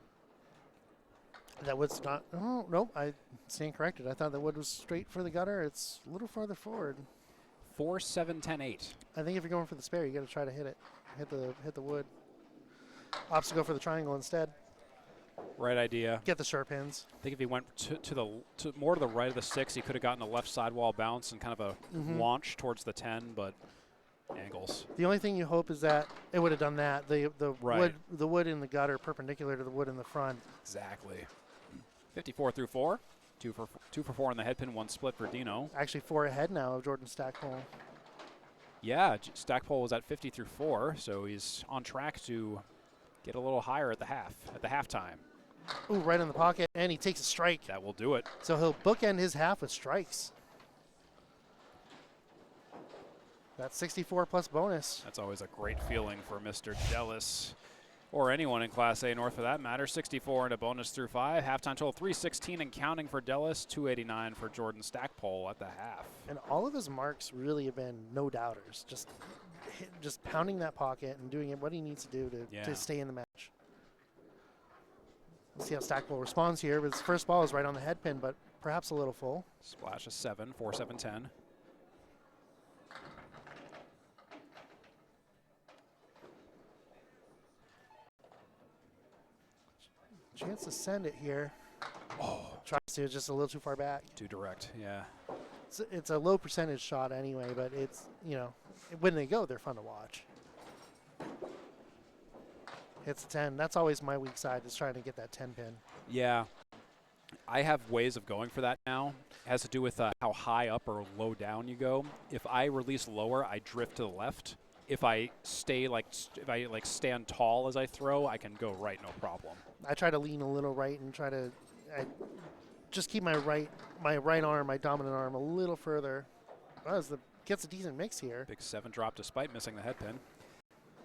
That wood's not. Oh, nope. I stand corrected. I thought the wood was straight for the gutter. It's a little farther forward. 4, 7, 10, 8. I think if you're going for the spare, you got to try to hit it. Hit the wood. Opts to go for the triangle instead. Right idea. Get the sharp pins. I think if he went more to the right of the 6, he could have gotten a left sidewall bounce and kind of a launch towards the 10, but angles. The only thing you hope is that it would have done that. The Right. wood in the gutter perpendicular to the wood in the front. Exactly. 54 through 4. 2 for 4 on the head pin, 1 split for Dino. Actually 4 ahead now of Jordan Stackpole. Yeah, Stackpole was at 50 through 4, so he's on track to get a little higher at the halftime. Ooh, right in the pocket, and he takes a strike. That will do it. So he'll bookend his half with strikes. That's 64 plus bonus. That's always a great feeling for Mr. Dellas, or anyone in Class A North for that matter. 64 and a bonus through 5. Halftime total 316 and counting for Dellas, 289 for Jordan Stackpole at the half. And all of his marks really have been no doubters. Just pounding that pocket and doing what he needs to do to stay in the match. Let's see how Stackpole responds here. But his first ball is right on the head pin, but perhaps a little full. Splash of 7, 4, 7, 10. Chance to send it here. Oh, tries to, just a little too far back. Too direct, yeah. It's a low percentage shot anyway, but it's, when they go, they're fun to watch. Hits 10. That's always my weak side, is trying to get that 10 pin. Yeah. I have ways of going for that now. It has to do with how high up or low down you go. If I release lower, I drift to the left. If I stay stand tall as I throw, I can go right, no problem. I try to lean a little right and just keep my right arm, my dominant arm, a little further. Well, gets a decent mix here. Big 7 drop despite missing the head pin.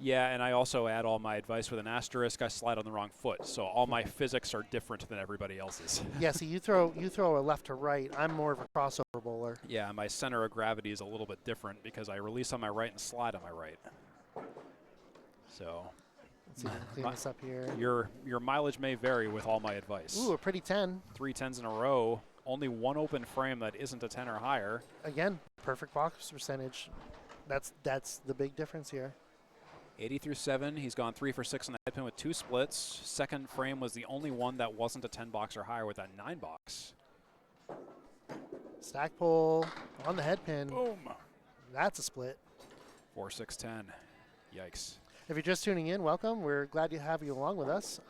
Yeah, and I also add all my advice with an asterisk. I slide on the wrong foot, so all my physics are different than everybody else's. Yeah, so you throw a left to right. I'm more of a crossover bowler. Yeah, my center of gravity is a little bit different because I release on my right and slide on my right. So let's see if I can clean this up here. Your mileage may vary with all my advice. Ooh, a pretty 10. 3 10s in a row. Only one open frame that isn't a 10 or higher. Again, perfect box percentage. That's the big difference here. 80 through 7. He's gone 3 for 6 on the head pin with 2 splits. Second frame was the only one that wasn't a 10 box or higher with that 9 box. Stackpole on the head pin. Boom. That's a split. 4 6 10. Yikes. If you're just tuning in, welcome. We're glad to have you along with us.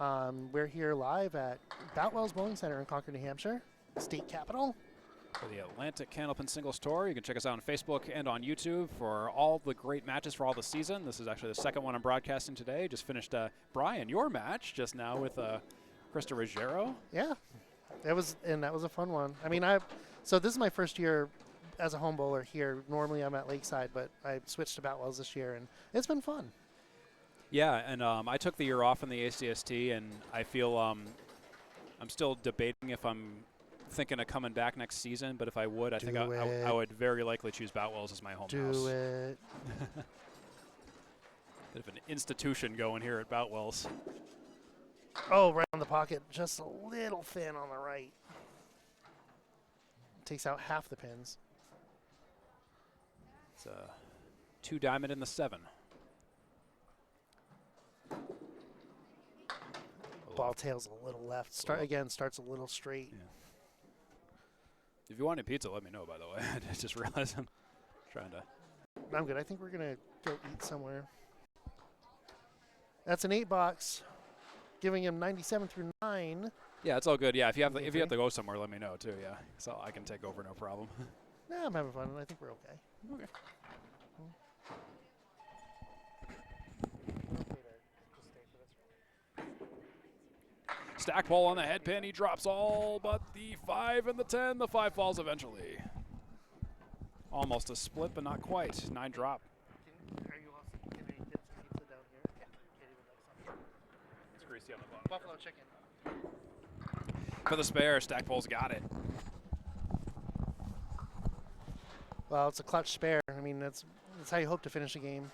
We're here live at Boutwell's Bowling Center in Concord, New Hampshire, state capital. For the Atlantic Candlepin Singles Tour. You can check us out on Facebook and on YouTube for all the great matches for all the season. This is actually the second one I'm broadcasting today. Just finished Bryan, your match just now with Krista Ruggiero. Yeah, that was a fun one. I mean, so this is my first year as a home bowler here. Normally I'm at Lakeside, but I switched to Boutwell's this year, and it's been fun. Yeah, and I took the year off in the ACST, and I feel I'm still debating if I'm thinking of coming back next season, but if I would, I think I would very likely choose Boutwell's as my home house. Do it. Bit of an institution going here at Boutwell's. Oh, right on the pocket, just a little thin on the right. Takes out half the pins. It's a 2 diamond in the 7. Ball tails a little left. Starts a little straight. Yeah. If you want any pizza, let me know, by the way. I just realized I'm trying to. I'm good. I think we're going to go eat somewhere. That's an 8 box, giving him 97 through 9. Yeah, it's all good. Yeah, if you have to go somewhere, let me know, too, yeah. So I can take over, no problem. Nah, I'm having fun. I think we're okay. Okay. Stackpole on the head pin. He drops all but the 5 and the 10. The 5 falls eventually. Almost a split, but not quite. 9 drop. Are you also going to get some pizza down here? Yeah. It's greasy on the bottom. Buffalo chicken. For the spare, Stackpole's got it. Well, it's a clutch spare. I mean, that's how you hope to finish a game.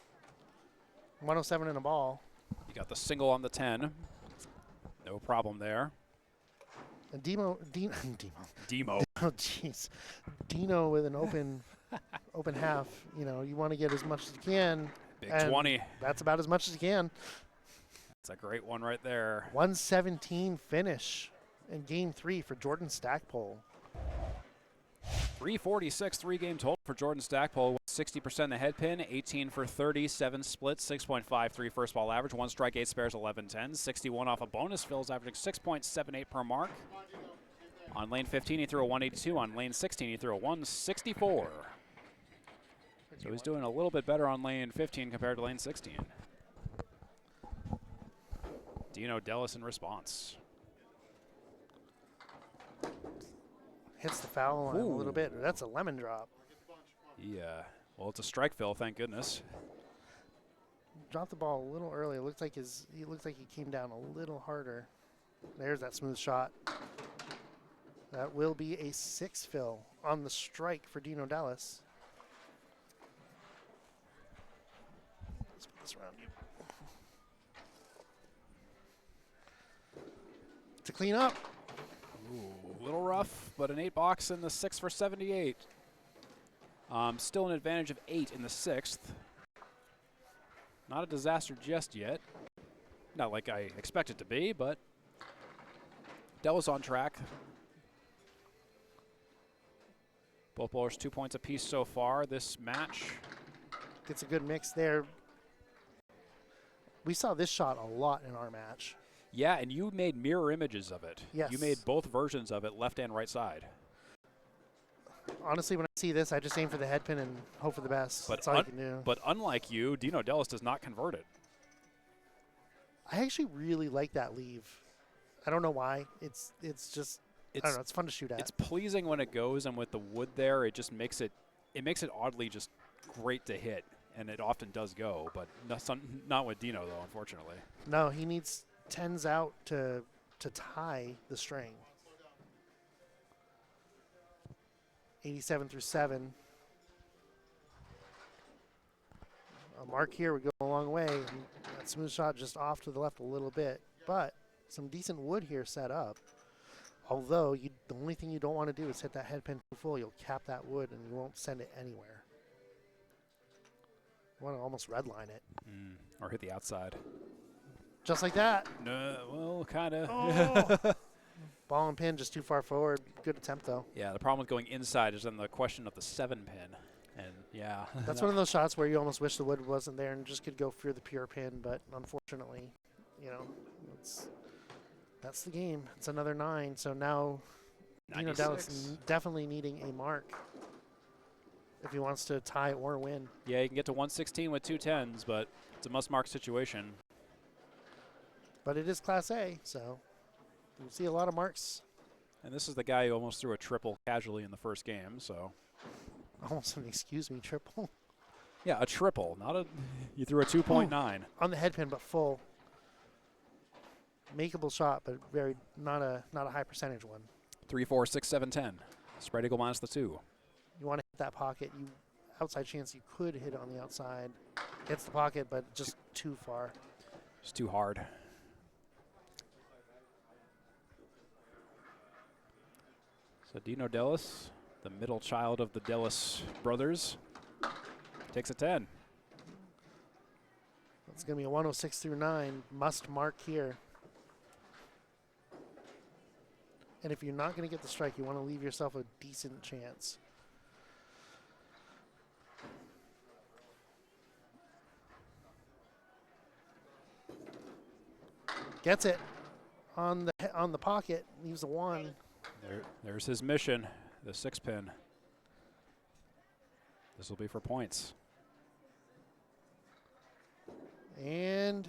107 in a ball. You got the single on the 10. No problem there. And Demo. Oh, jeez. Dino with an open half. You want to get as much as you can. Big 20. That's about as much as you can. It's a great one right there. 117 finish in game 3 for Jordan Stackpole. 346 3-game total for Jordan Stackpole. 60% the head pin, 18 for 30, 7 splits, 6.53 first ball average, 1 strike, 8 spares, 11 10s, 61 off a bonus fills, averaging 6.78 per mark. On lane 15, he threw a 182. On lane 16, he threw a 164. So he's doing a little bit better on lane 15 compared to lane 16. Dino Dellas in response. Hits the foul line a little bit. That's a lemon drop. Yeah. Well, it's a strike, Phil. Thank goodness. Dropped the ball a little early. It looked like he came down a little harder. There's that smooth shot. That will be a 6 fill on the strike for Dino Dellas. Let's put this around you. To clean up. Ooh, a little rough, but an 8 box in the 6 for 78. Still an advantage of 8 in the 6th. Not a disaster just yet. Not like I expect it to be, but Dellas on track. Both bowlers 2 points apiece so far this match. It's a good mix there. We saw this shot a lot in our match. Yeah, and you made mirror images of it. Yes. You made both versions of it, left and right side. Honestly, when I see this, I just aim for the head pin and hope for the best. But that's all you can do. But unlike you, Dino Dellas does not convert it. I actually really like that leave. I don't know why. It's just, I don't know, it's fun to shoot at. It's pleasing when it goes, and with the wood there, it just makes it oddly just great to hit, and it often does go, but not with Dino, though, unfortunately. No, he needs 10s out to tie the string. 87 through 7. A mark here would go a long way. And that smooth shot just off to the left a little bit, but some decent wood here set up. Although the only thing you don't want to do is hit that head pin too full. You'll cap that wood and you won't send it anywhere. You want to almost redline it. Or hit the outside. Just like that. No, well, kind of. Oh. Ball and pin just too far forward. Good attempt, though. Yeah, the problem with going inside is then the question of the 7 pin. And, yeah. That's one of those shots where you almost wish the wood wasn't there and just could go for the pure pin. But unfortunately, you know, that's the game. It's another 9. So now Dino Dellas definitely needing a mark if he wants to tie or win. Yeah, you can get to 116 with 2 10s, but it's a must-mark situation. But it is Class A, so we'll see a lot of marks. And this is the guy who almost threw a triple casually in the first game, so. Almost an excuse me triple. Yeah, a triple, not a. You threw a 2.9 on the head pin, but full. Makeable shot, but very not a high percentage one. 3, 4, 6, 7, 10. Spread eagle minus the 2. You want to hit that pocket. Outside chance you could hit it on the outside. Hits the pocket, but just too far. It's too hard. So Dino Dellas, the middle child of the Dellas brothers, takes a 10. It's going to be a 106 through 9. Must mark here. And if you're not going to get the strike, you want to leave yourself a decent chance. Gets it on the pocket. Leaves a 1. There's his mission, the 6 pin. This will be for points. And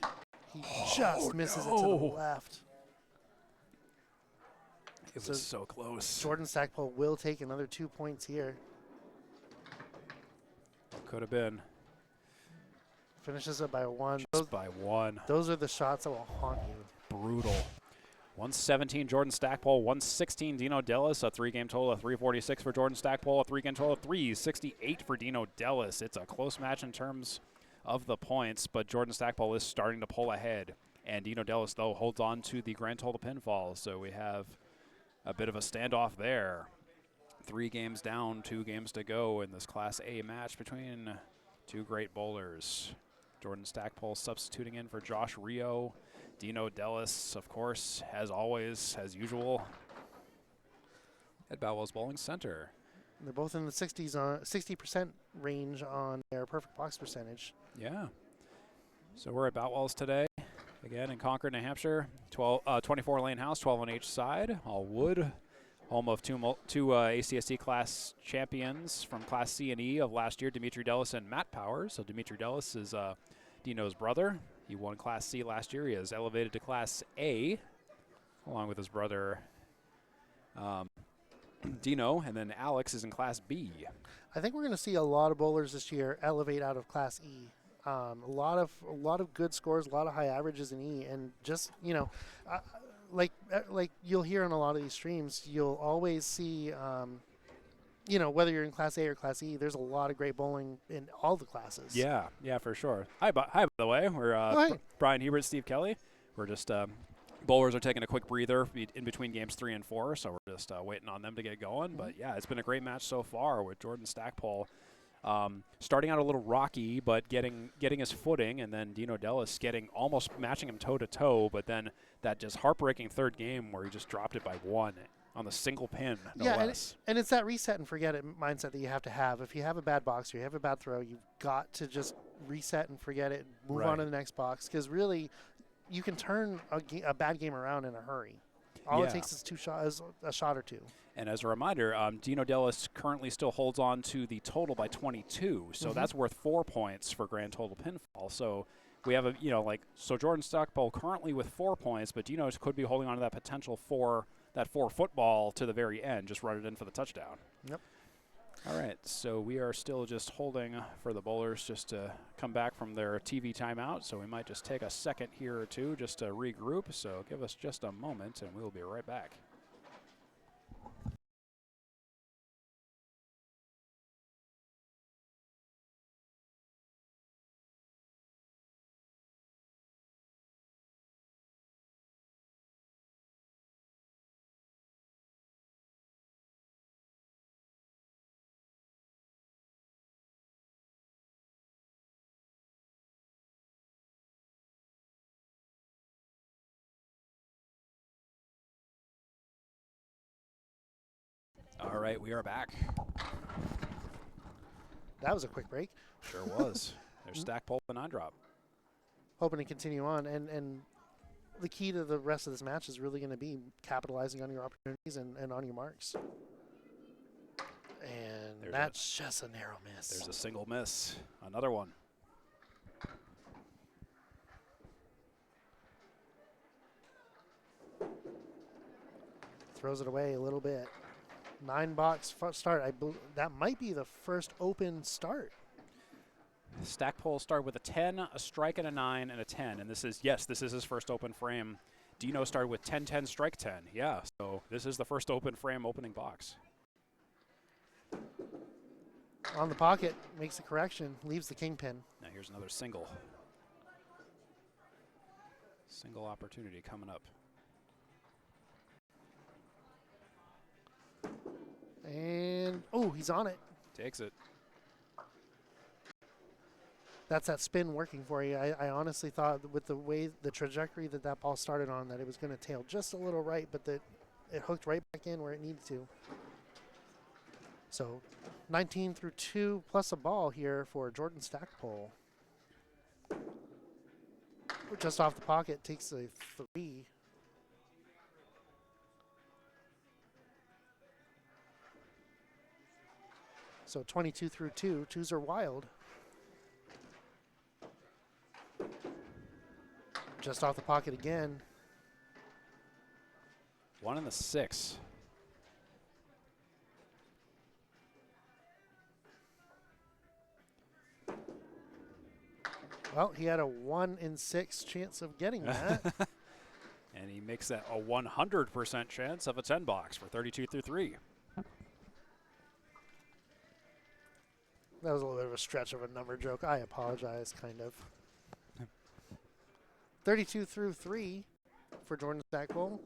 he just misses it to the left. It was so close. Jordan Stackpole will take another 2 points here. Could have been. Finishes it by 1. Just by 1. Those are the shots that will haunt you. Brutal. 117 Jordan Stackpole, 116 Dino Dellas, a 3-game total of 346 for Jordan Stackpole, a 3-game total of 368 for Dino Dellas. It's a close match in terms of the points, but Jordan Stackpole is starting to pull ahead. And Dino Dellas, though, holds on to the grand total pinfall. So we have a bit of a standoff there. 3 games down, 2 games to go in this Class A match between 2 great bowlers. Jordan Stackpole substituting in for Josh Rio. Dino Dellas, of course, as always, as usual, at Boutwell's Bowling Center. They're both in the 60% range on their perfect box percentage. Yeah. So we're at Boutwell's today, again in Concord, New Hampshire. 24 lane house, 12 on each side, all wood. Home of two ACST class champions from Class C and E of last year, Dimitri Dellas and Matt Powers. So Dimitri Dellas is Dino's brother. He won Class C last year. He is elevated to Class A, along with his brother Dino, and then Alex is in Class B. I think we're going to see a lot of bowlers this year elevate out of Class E. A lot of good scores, a lot of high averages in E, and just like you'll hear on a lot of these streams, you'll always see. Whether you're in Class A or Class E, there's a lot of great bowling in all the classes. Yeah, for sure. Hi, by the way. We're hi. Bryan, Hebert, Steve Kelly. We're just bowlers are taking a quick breather in between games 3 and 4, so we're just waiting on them to get going. But yeah, it's been a great match so far with Jordan Stackpole. Starting out a little rocky, but getting his footing, and then Dino Dellas almost matching him toe to toe, but then that just heartbreaking third game where he just dropped it by 1 on the single pin, no less. And it's that reset and forget it mindset that you have to have. If you have a bad box or you have a bad throw, you've got to just reset and forget it, move on to the next box, because really you can turn a bad game around in a hurry. All it takes is a shot or two. And as a reminder, Dino Dellas currently still holds on to the total by 22, so that's worth 4 points for grand total pinfall. So we have so Jordan Stackpole currently with 4 points, but Dino could be holding on to that potential that 4-foot ball to the very end, just run it in for the touchdown. Yep. All right, so we are still just holding for the bowlers just to come back from their TV timeout, so we might just take a second here or two just to regroup, so give us just a moment and we'll be right back. All right, we are back. That was a quick break. Sure was. There's Stackpole and on-drop. Hoping to continue on, and the key to the rest of this match is really going to be capitalizing on your opportunities and on your marks. And that's just a narrow miss. There's a single miss. Another one. Throws it away a little bit. 9-box start. That might be the first open start. Stackpole started with a 10, a strike, and a 9, and a 10. And this is his first open frame. Dino started with 10, 10, strike 10. Yeah, so this is the first open frame opening box. On the pocket, makes the correction, leaves the kingpin. Now here's another single. Single opportunity coming up. And, he's on it. Takes it. That's that spin working for you. I honestly thought with the trajectory that ball started on, that it was going to tail just a little right, but that it hooked right back in where it needed to. So 19 through 2 plus a ball here for Jordan Stackpole. Just off the pocket, takes a 3. So 22 through 2. 2s are wild. Just off the pocket again. 1 and a 6. Well, he had a 1 in 6 chance of getting that. And he makes that a 100% chance of a 10 box for 32 through 3. That was a little bit of a stretch of a number joke. I apologize, kind of. 32 through 3 for Jordan Stackpole.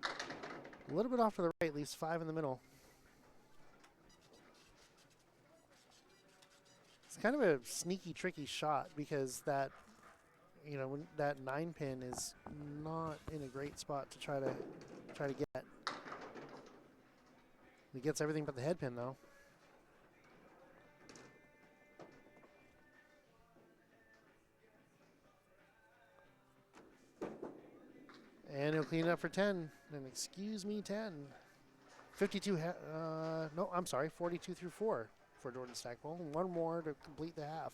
A little bit off to the right, leaves 5 in the middle. It's kind of a sneaky, tricky shot because that, when that 9 pin is not in a great spot to try to get. He gets everything but the head pin though. And he'll clean it up for 10. And excuse me, 10. 42, no, I'm sorry, 42 through 4 for Jordan Stackpole. 1 more to complete the half.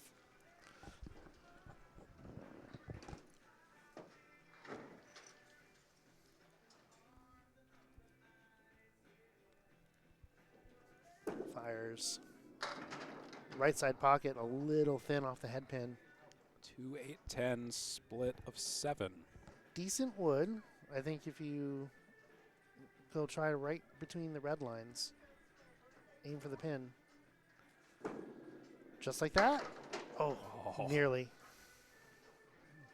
fires. Right side pocket a little thin off the head pin. 2-8-10 split of 7. Decent wood. I think if you go try right between the red lines, aim for the pin. Just like that. Oh, nearly.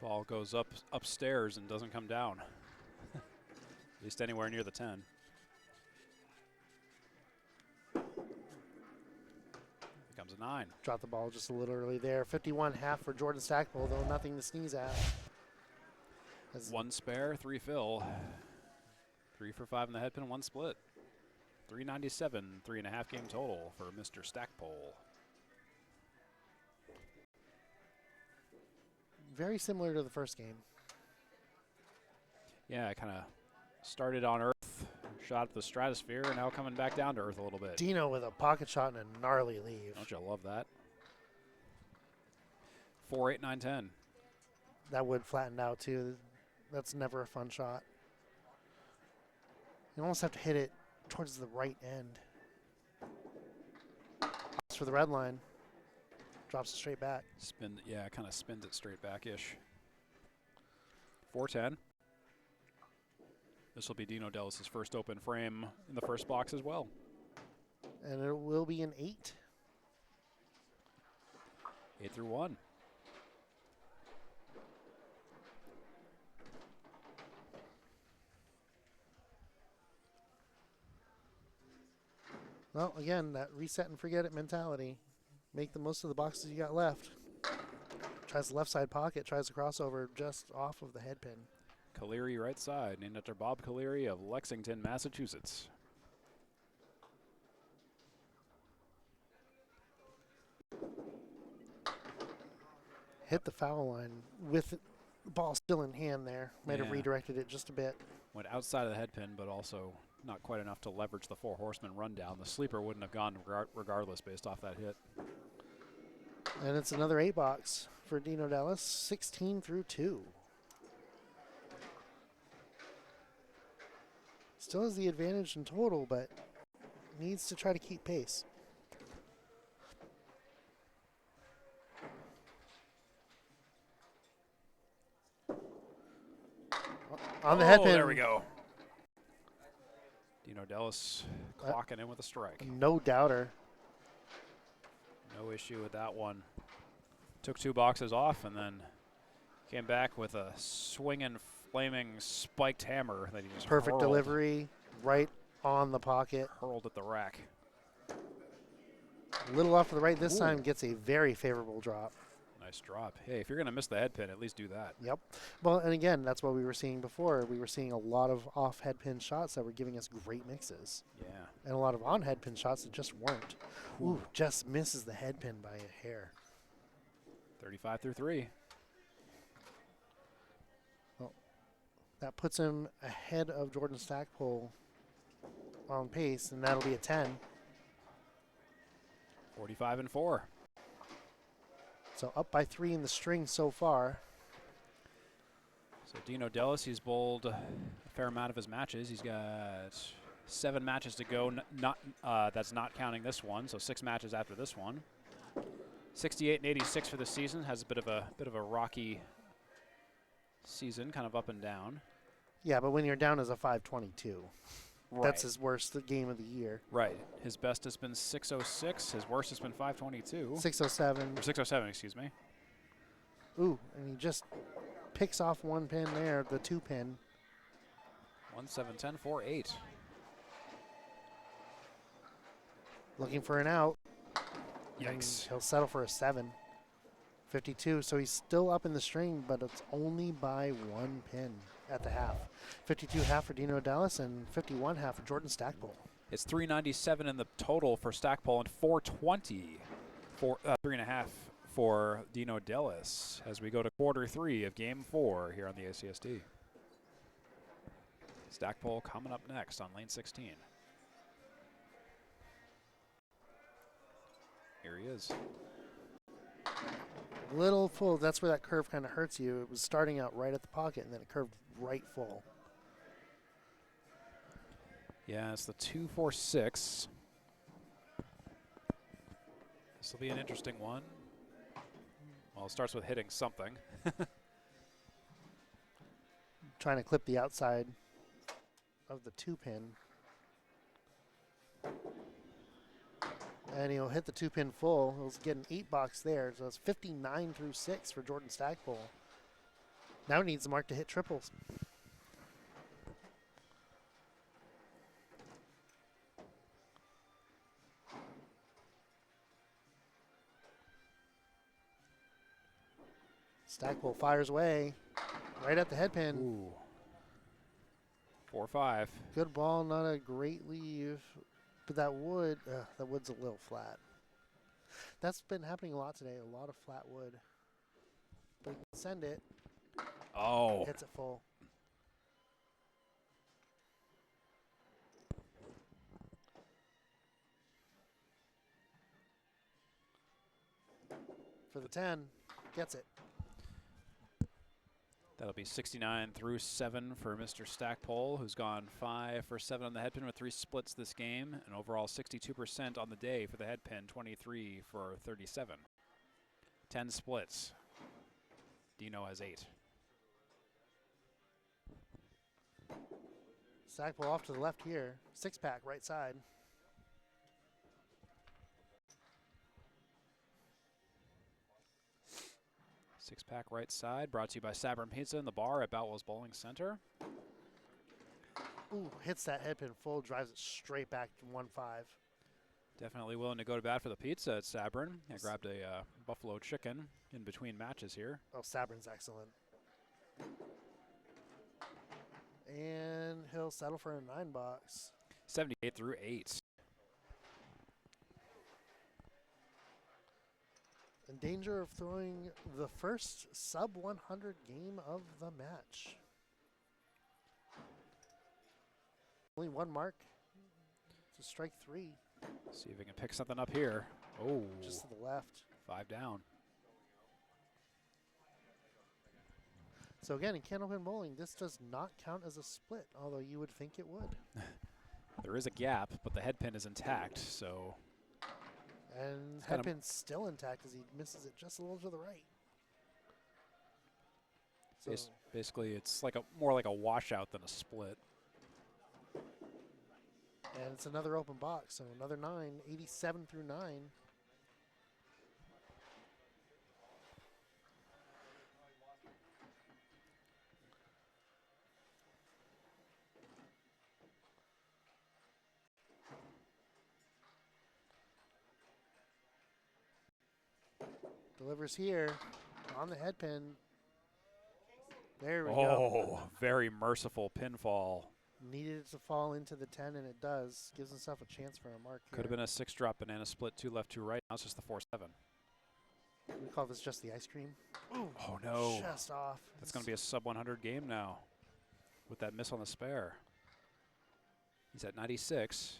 Ball goes upstairs and doesn't come down. At least anywhere near the 10. Becomes a 9. Dropped the ball just a little early there. 51.5 for Jordan Stackpole, though nothing to sneeze at. One spare, 3 fill. 3 for 5 in the head pin, 1 split. 397, 3.5 game total for Mr. Stackpole. Very similar to the first game. Yeah, I kind of started on Earth, shot at the stratosphere, and now coming back down to Earth a little bit. Dino with a pocket shot and a gnarly leave. Don't you love that? 4, 8, 9, 10. That wood flattened out too. That's never a fun shot. You almost have to hit it towards the right end. For the red line. Drops it straight back. Yeah, kind of spins it straight back-ish. 4-10. This will be Dino Dellas' first open frame in the first box as well. And it will be an 8. 8 through 1. Well, again, that reset and forget it mentality. Make the most of the boxes you got left. Tries the left side pocket, tries the crossover just off of the head pin. Caleri right side, named after Bob Caleri of Lexington, Massachusetts. Hit the foul line with the ball still in hand there. Might have Yeah. redirected it just a bit. Went outside of the head pin, but also not quite enough to leverage the 4 horseman rundown. The sleeper wouldn't have gone regardless based off that hit. And it's another 8 box for Dino Dellas, 16 through 2. Still has the advantage in total, but needs to try to keep pace. On the head pin. There we go. Dino Dellas clocking in with a strike. No doubter. No issue with that one. Took 2 boxes off and then came back with a swinging, flaming, spiked hammer that he just Perfect hurled, delivery, right on the pocket. hurled at the rack. A little off to the right this time, gets a very favorable drop. Nice drop. Hey, if you're going to miss the head pin, at least do that. Yep. Well, and again, that's what we were seeing before. We were seeing a lot of off head pin shots that were giving us great mixes. Yeah. And a lot of on head pin shots that just weren't. Ooh, just misses the head pin by a hair. 35 through 3. Well, that puts him ahead of Jordan Stackpole on pace, and that'll be a 10. 45 and 4. So up by 3 in the string so far. So Dino Dellas, he's bowled a fair amount of his matches. He's got 7 matches to go. That's not counting this one. So 6 matches after this one. 68 and 86 for the season. Has a bit of a rocky season, kind of up and down. Yeah, but when you're down as a 522, Right. that's his worst game of the year. Right. His best has been 606. His worst has been 522. 607. Or 607, excuse me. Ooh, and he just picks off one pin there, the 2 pin. 1, 7, 10, 4, 8. Looking for an out. Yikes. And he'll settle for a 7. 52, so he's still up in the string, but it's only by 1 pin at the half. 52 half for Dino Dellas and 51 half for Jordan Stackpole. It's 397 in the total for Stackpole and 420 for 3.5 for Dino Dellas as we go to quarter 3 of game 4 here on the ACST. Stackpole coming up next on lane 16. Here he is. Little full, that's where that curve kind of hurts you. It was starting out right at the pocket and then it curved right full. Yeah, it's the 2-4-6. This will be an interesting one. Well, it starts with hitting something. Trying to clip the outside of the 2-pin. And he'll hit the 2-pin full. He'll get an 8-box there. So it's 59 through 6 for Jordan Stackpole. Now he needs the mark to hit triples. Stackpole fires away right at the head pin. Ooh. 4-5. Good ball, not a great leave, but that wood's a little flat. That's been happening a lot today, a lot of flat wood. But you can send it. Oh. Hits it full. For the 10, gets it. That'll be 69 through 7 for Mr. Stackpole, who's gone 5 for 7 on the head pin with 3 splits this game, and overall 62% on the day for the head pin, 23 for 37. 10 splits. Dino has 8. Stackpole off to the left here. 6-pack right side. Six-pack right side, brought to you by Saburn Pizza in the bar at Boutwell's Bowling Center. Ooh, hits that head pin full, drives it straight back to 1-5. Definitely willing to go to bat for the pizza at Saburn. I grabbed a buffalo chicken in between matches here. Oh, Saburn's excellent. And he'll settle for a 9-box. 78 through 8. In danger of throwing the first sub-100 game of the match. Only one mark to strike 3. See if we can pick something up here. Oh, just to the left. 5 down. So again, in Candlepin bowling, this does not count as a split, although you would think it would. There is a gap, but the head pin is intact, so. And head pin's still intact as he misses it just a little to the right. So basically, it's like more like a washout than a split. And it's another open box, so another 9, 87 through 9. Delivers here on the head pin. There we go. Oh, very merciful pinfall. Needed it to fall into the 10, and it does. Gives himself a chance for a mark here. Could have been a 6-drop banana split, 2 left, 2 right. Now it's just the 4-7. We call this just the ice cream. Ooh, oh, no. Just off. That's going to be a sub-100 game now with that miss on the spare. He's at 96.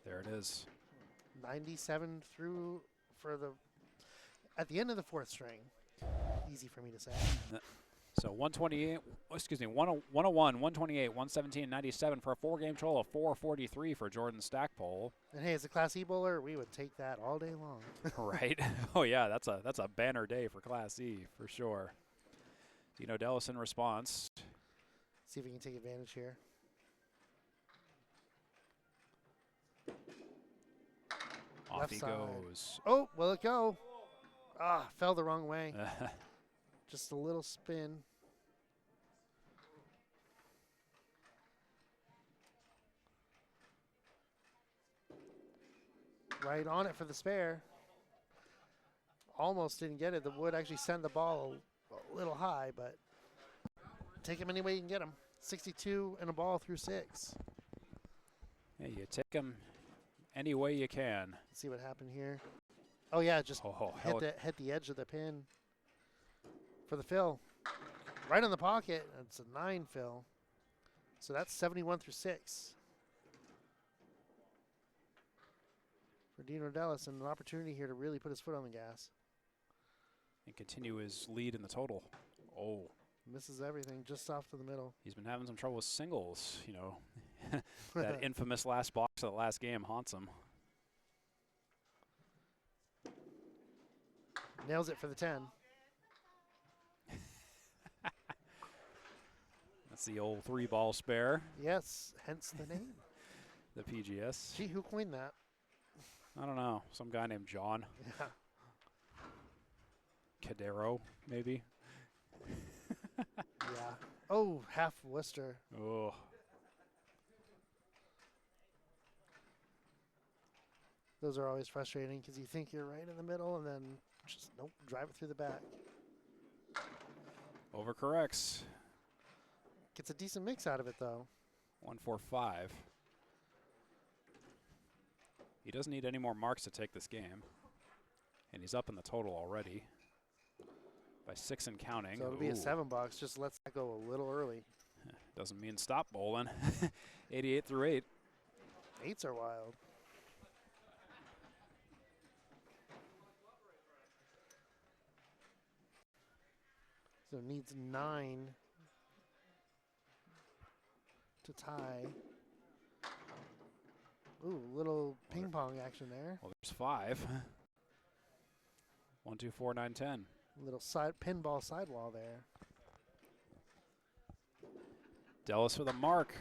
There it is. 97 through for the, at the end of the 4th string. Easy for me to say. So 128, excuse me, 101, 128, 117, 97 for a 4-game total of 443 for Jordan Stackpole. And hey, as a Class E bowler, we would take that all day long. Right. Oh yeah, that's a banner day for Class E for sure. Dino Dellas in response. See if we can take advantage here. Off Left he side. goes. Oh, will it go? Ah, fell the wrong way. Just a little spin. Right on it for the spare. Almost didn't get it. The wood actually sent the ball a little high, but take him any way you can get him. 62 and a ball through 6. Yeah, you take him any way you can. Let's see what happened here. Oh yeah, just hit the edge of the pin for the fill. Right on the pocket. It's a 9 fill. So that's 71 through 6. For Dino Dellas, and an opportunity here to really put his foot on the gas. And continue his lead in the total. Oh. Misses everything just off to the middle. He's been having some trouble with singles, you know. That infamous last box of the last game haunts him. Nails it for the 10. That's the old 3-ball spare, Yes, hence the name. the PGS. Gee, who coined that? I don't know. Some guy named John. Yeah. Cadero, maybe. Yeah. Oh, half Worcester. Oh. Those are always frustrating because you think you're right in the middle and then just nope, drive it through the back. Overcorrects. Gets a decent mix out of it though. 145. He doesn't need any more marks to take this game. And he's up in the total already. By 6 and counting. So it'll be a 7 box. Just lets that go a little early. Doesn't mean stop bowling. 88 through 8. 8s are wild. So it needs 9 to tie. Ooh, little ping pong action there. Well, there's 5. 1, 2, 4, 9, 10. Little side pinball sidewall there. Dellas for the mark.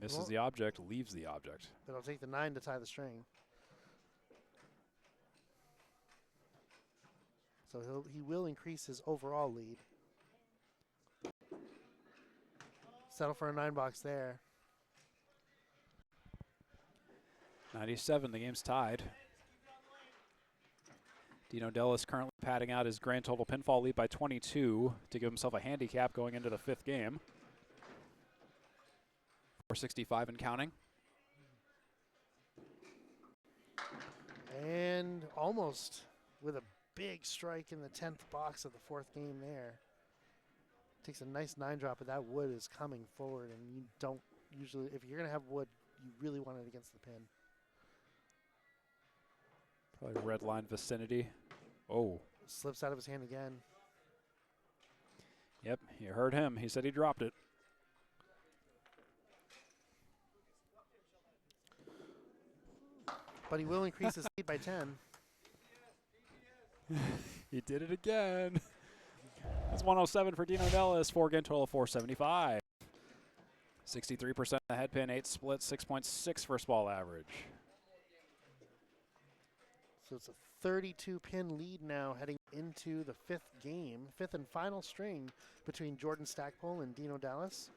Misses Well, the object, leaves the object. But I'll take the 9 to tie the string. So he will increase his overall lead. Settle for a 9 box there. 97, the game's tied. Dino Dellas currently padding out his grand total pinfall lead by 22 to give himself a handicap going into the 5th game. 465 and counting. And almost with a big strike in the 10th box of the 4th game there. Takes a nice 9 drop, but that wood is coming forward, and you don't usually, if you're going to have wood, you really want it against the pin. Probably red line vicinity. Oh. Slips out of his hand again. Yep, you heard him. He said he dropped it. But he will increase his lead by 10. He did it again. That's 107 for Dino Dellas. 4-game total of 475. 63% the head pin, 8 split, 6.6 first ball average. So it's a 32 pin lead now heading into the 5th game, 5th and final string between Jordan Stackpole and Dino Dellas.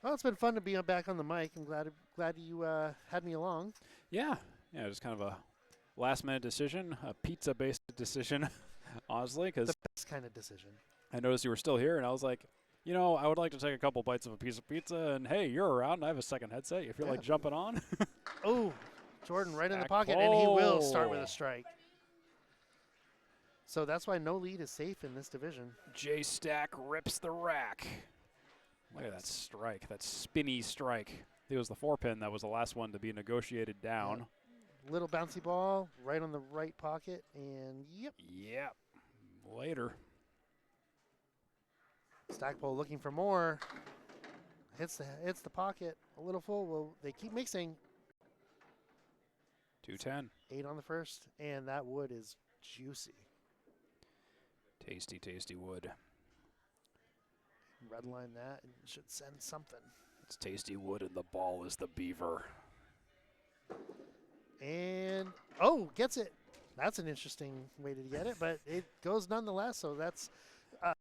Well, it's been fun to be back on the mic. I'm glad you had me along. Yeah, just kind of a last-minute decision, a pizza-based decision, honestly, because The best kind of decision. I noticed you were still here, and I was like, you know, I would like to take a couple bites of a piece of pizza, and hey, you're around, and I have a second headset. You feel like jumping on? Oh, Jordan right in the pocket, and he will start with a strike. So that's why no lead is safe in this division. J-Stack rips the rack. Look at that strike, that spinny strike. It was the 4-pin that was the last one to be negotiated down. Yep. Little bouncy ball right on the right pocket, and yep. Yep. Later. Stackpole looking for more. Hits the pocket a little full. Well, they keep mixing. 210. 8 on the first, and that wood is juicy. Tasty, tasty wood. Redline that and it should send something. It's tasty wood, and the ball is the beaver. And oh, gets it. That's an interesting way to get it, but it goes nonetheless. So that's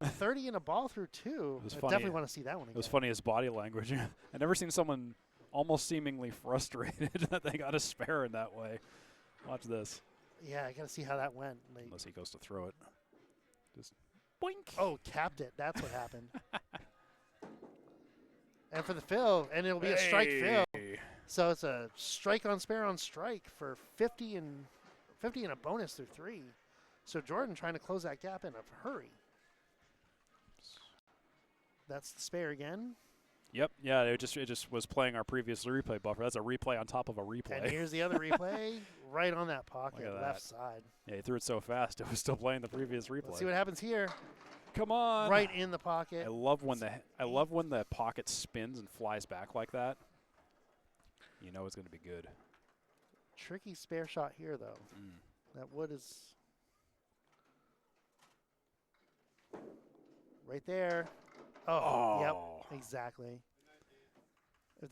30 and a ball through 2. I definitely want to see that one again. It was funny, his body language. I've never seen someone almost seemingly frustrated that they got a spare in that way. Watch this. Yeah, I got to see how that went. Unless he goes to throw it. Just boink. Oh, capped it. That's what happened. And for the fill, and it'll be a strike fill. So it's a strike on spare on strike for 50 and a bonus through 3. So Jordan trying to close that gap in a hurry. That's the spare again. Yep. Yeah. It just was playing our previous replay buffer. That's a replay on top of a replay. And here's the other replay right on that pocket, left side. Yeah, he threw it so fast it was still playing the previous replay. Let's see what happens here. Come on. Right in the pocket. I love when the pocket spins and flies back like that. You know it's going to be good. Tricky spare shot here, though. That wood is Right there. Oh, yep, exactly. If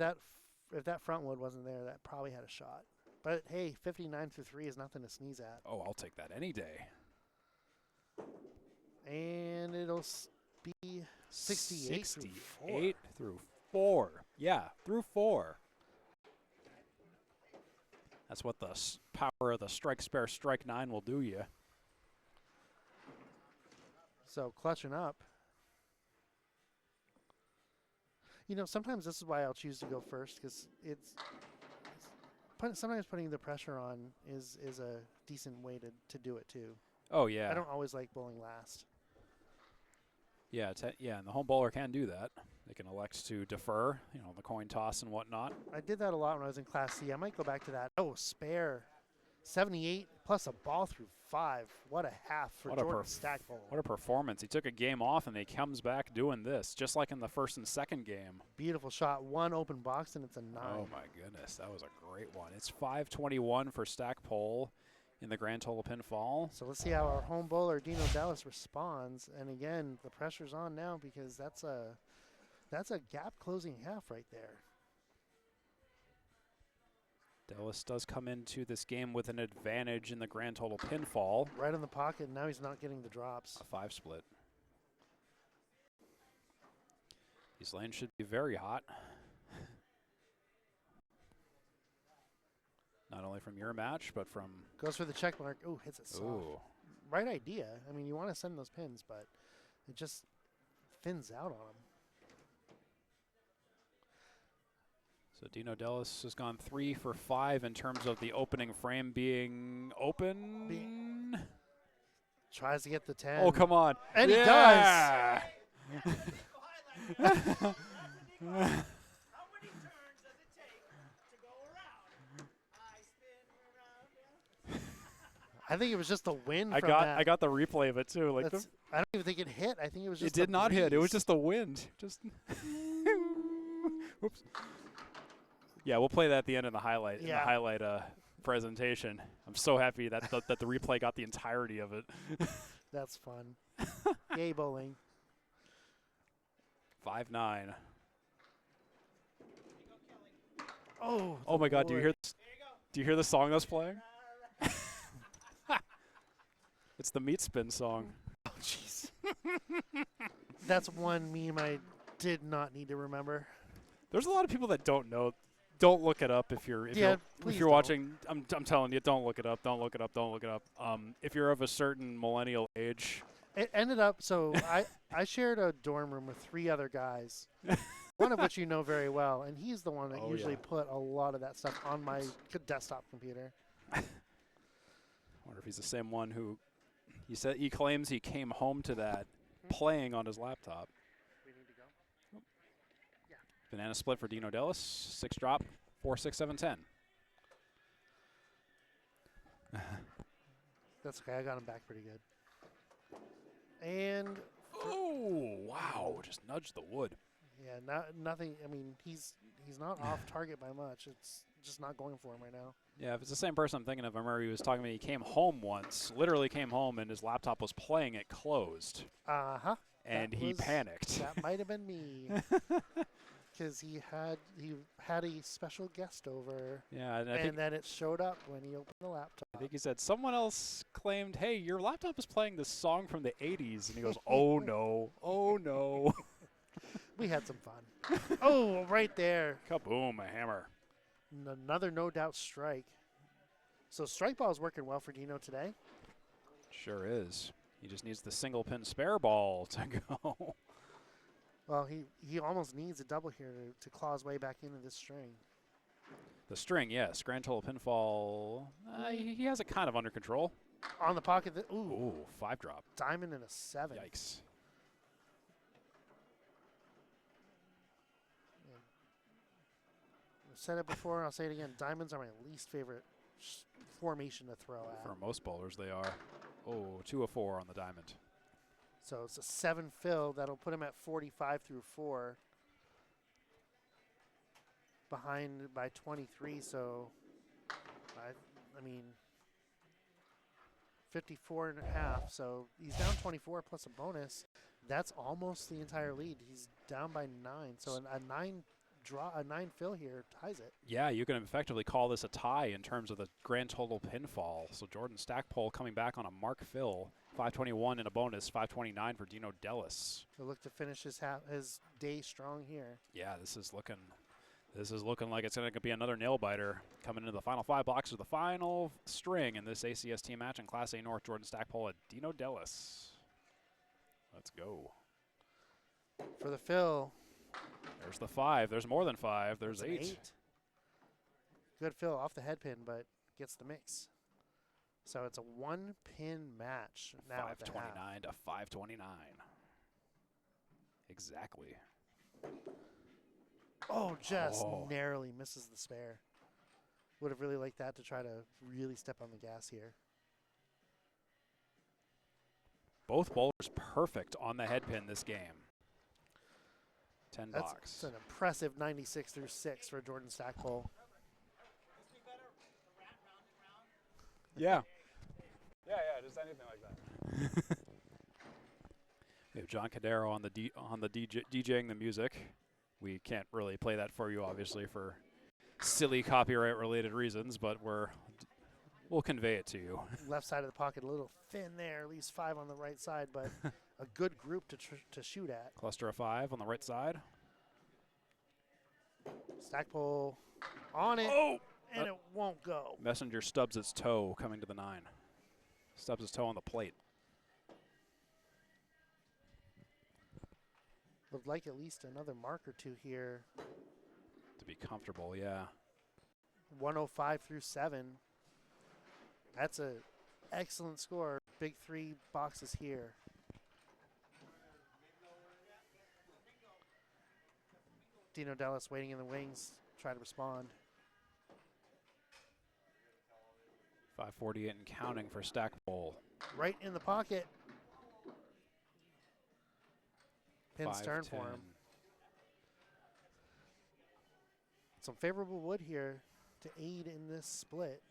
that front wood wasn't there, that probably had a shot. But hey, 59 through 3 is nothing to sneeze at. Oh, I'll take that any day. And it'll be 68 through 4. Yeah, through 4. That's what the power of the strike spare strike 9 will do you. So clutching up. You know, sometimes this is why I'll choose to go first, because sometimes putting the pressure on is a decent way to do it too. Oh yeah. I don't always like bowling last. Yeah, yeah, and the home bowler can do that. They can elect to defer, you know, the coin toss and whatnot. I did that a lot when I was in Class C. I might go back to that. Oh, spare. 78 plus a ball through 5. What a half for Jordan Stackpole. What a performance. He took a game off and he comes back doing this, just like in the first and second game. Beautiful shot. 1 open box and it's a 9. Oh my goodness, that was a great one. It's 521 for Stackpole in the grand total pinfall. So let's see how our home bowler Dino Dellas responds. And again, the pressure's on now because that's a gap closing half right there. Dellas does come into this game with an advantage in the grand total pinfall. Right in the pocket, and now he's not getting the drops. A 5 split. These lanes should be very hot. Not only from your match, but from... Goes for the check mark. Ooh, hits it soft. Ooh. Right idea. I mean, you want to send those pins, but it just thins out on him. So Dino Dellas has gone 3 for 5 in terms of the opening frame being open. Tries to get the 10. Oh, come on. And yeah! he does. How many turns does it take to go around? I spin around. I think it was just the wind I from got that. I got the replay of it too. Like I don't even think it hit. I think it was just it did not hit. It was breeze. just the wind. Just Oops. Yeah, we'll play that at the end of the highlight. Yeah. In the highlight presentation. I'm so happy that that the replay got the entirety of it. That's fun. Yay, bowling. 5-9. Oh. Oh my God! Do you Lord. hear? Do you hear the song that's playing? It's the meat spin song. Oh, jeez. That's one meme I did not need to remember. There's a lot of people that don't know. Don't look it up if you're watching. I'm telling you, don't look it up. Don't look it up. Don't look it up. If you're of a certain millennial age. It ended up so I shared a dorm room with 3 other guys, one of which you know very well, and he's the one that usually put a lot of that stuff on my desktop computer. I wonder if he's the same one who he claims he came home to that playing on his laptop. We need to go. Yeah. Banana split for Dino Dellas. 6 drop. 4, 6, 7, 10. That's okay. I got him back pretty good. And oh wow! Just nudged the wood. yeah, nothing. I mean, he's not off target by much. It's just not going for him right now. Yeah, if it's the same person I'm thinking of, I remember he was talking to me. He came home once, literally came home, and his laptop was playing it closed. Uh-huh. And he panicked. That might have been me. Because he had a special guest over. Yeah, and then it showed up when he opened the laptop. I think he said someone else claimed, "Hey, your laptop is playing this song from the '80s," and he goes, "Oh no, oh no." We had some fun. Oh, right there. Kaboom! A hammer. Another no doubt strike. So strike ball is working well for Dino today. Sure is. He just needs the single pin spare ball to go. Well, he almost needs a double here to claw his way back into this string. The string, yes. Grand total pinfall. He has it kind of under control. On the pocket. Ooh, 5 drop. Diamond and a 7. Yikes. I've said it before, and I'll say it again. Diamonds are my least favorite formation to throw at. For most bowlers, they are. Oh, 2 of 4 on the diamond. So it's a 7 fill. That'll put him at 45 through 4. Behind by 23, so I mean 54.5. So he's down 24 plus a bonus. That's almost the entire lead. He's down by 9. So a 9 fill here ties it. Yeah, you can effectively call this a tie in terms of the grand total pinfall. So Jordan Stackpole coming back on a mark fill. 521 in a bonus, 529 for Dino Dellas. He'll look to finish his day strong here. Yeah, this is looking like it's going to be another nail biter coming into the final 5 blocks of the final string in this ACST match in Class A North. Jordan Stackpole at Dino Dellas. Let's go. For the fill. There's the 5. There's more than 5. There's 8. Good fill off the head pin, but gets the mix. So it's a 1-pin match now. 529 to 529. Exactly. Oh, just narrowly misses the spare. Would have really liked that to try to really step on the gas here. Both bowlers perfect on the head pin this game. 10 box. That's an impressive 96 through 6 for Jordan Stackpole. Yeah. Yeah, just anything like that. We have John Cadero on the DJing the music. We can't really play that for you, obviously, for silly copyright-related reasons, but we'll convey it to you. Left side of the pocket, a little thin there, at least 5 on the right side, but a good group to shoot at. Cluster of 5 on the right side. Stackpole on it, and it won't go. Messenger stubs its toe coming to the 9. Stubs his toe on the plate. Would like at least another mark or 2 here. To be comfortable, yeah. 105 through 7. That's an excellent score. Big 3 boxes here. Dino Dellas waiting in the wings, trying to respond. 548 and counting for Stackpole. Right in the pocket. Pin's turn for him. Some favorable wood here to aid in this split.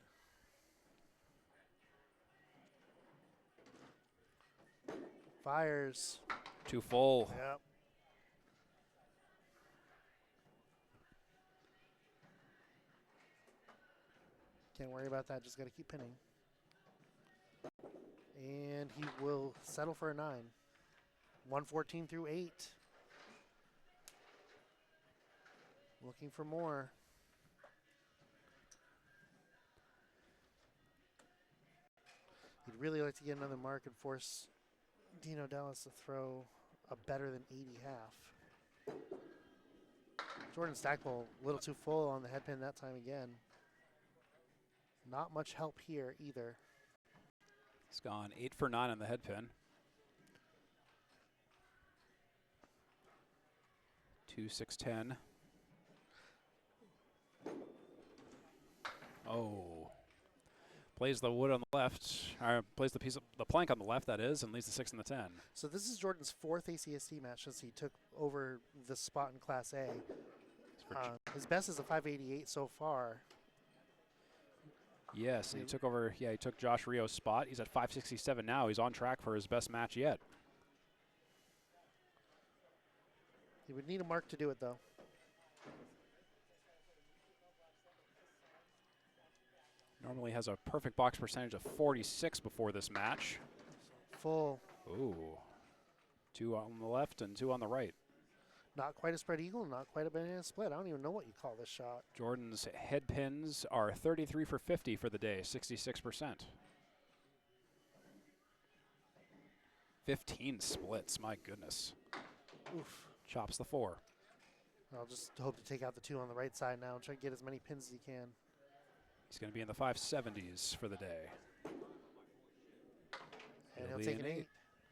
Fires. 2 full. Yep. Can't worry about that. Just got to keep pinning. And he will settle for a 9. 114 through 8. Looking for more. He'd really like to get another mark and force Dino Dellas to throw a better than 80 half. Jordan Stackpole, a little too full on the head pin that time again. Not much help here either. He's gone 8 for 9 on the head pin. 2, 6, 10. Oh. Plays the wood on the left, or plays the plank on the left, that is, and leaves the 6 and the 10. So this is Jordan's 4th ACST match since he took over the spot in Class A. His best is a 588 so far. Yes, he took over. Yeah, he took Josh Rio's spot. He's at 567 now. He's on track for his best match yet. He would need a mark to do it, though. Normally has a perfect box percentage of 46 before this match. Full. Ooh. 2 on the left and 2 on the right. Not quite a spread eagle, not quite a banana split. I don't even know what you call this shot. Jordan's head pins are 33 for 50 for the day, 66%. 15 splits, my goodness. Oof. Chops the 4. I'll just hope to take out the 2 on the right side now and try to get as many pins as he can. He's going to be in the 570s for the day. And he'll take an 8.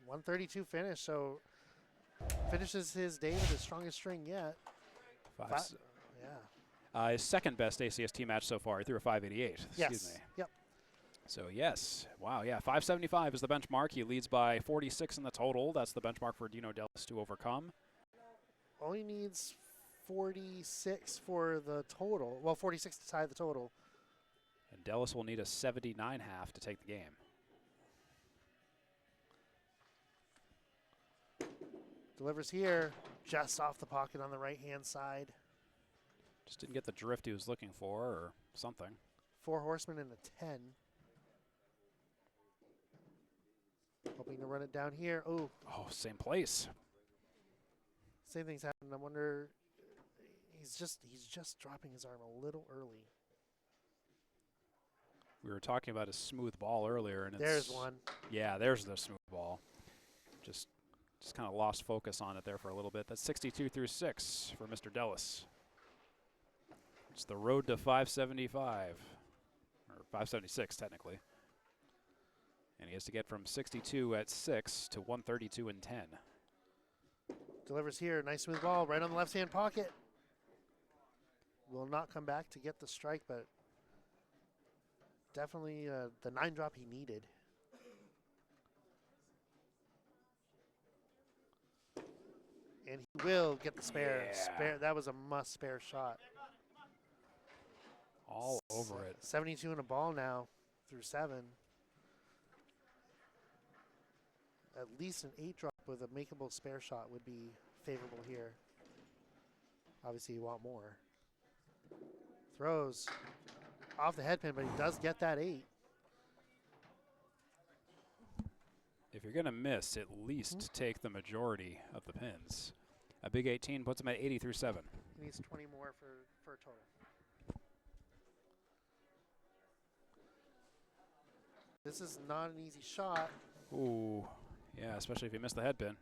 132 finish, so finishes his day with his strongest string yet. Yeah. His second best ACST match so far. He threw a 588. Yes. Excuse me. Yep. So, yes. Wow, yeah. 575 is the benchmark. He leads by 46 in the total. That's the benchmark for Dino Dellas to overcome. Only needs 46 for the total. Well, 46 to tie the total. And Dellas will need a 79 half to take the game. Delivers here, just off the pocket on the right-hand side. Just didn't get the drift he was looking for or something. 4 horsemen and a 10. Hoping to run it down here. Oh, Same place. same thing's happened. I wonder, he's just dropping his arm a little early. We were talking about a smooth ball earlier, and There's one. Yeah, there's the smooth ball. Just kind of lost focus on it there for a little bit. That's 62 through 6 for Mr. Dellas. It's the road to 575, or 576 technically. And he has to get from 62 at 6 to 132 and 10. Delivers here, nice smooth ball right on the left-hand pocket. Will not come back to get the strike, but definitely the 9 drop he needed. And he will get the spare. Yeah. That was a must spare shot. All over it. 72 in a ball now through 7. At least an 8 drop with a makeable spare shot would be favorable here. Obviously you want more. Throws off the head pin, but he does get that 8. If you're going to miss, at least take the majority of the pins. A big 18 puts him at 80 through 7. He needs 20 more for a total. This is not an easy shot. Ooh, yeah, especially if you miss the head pin.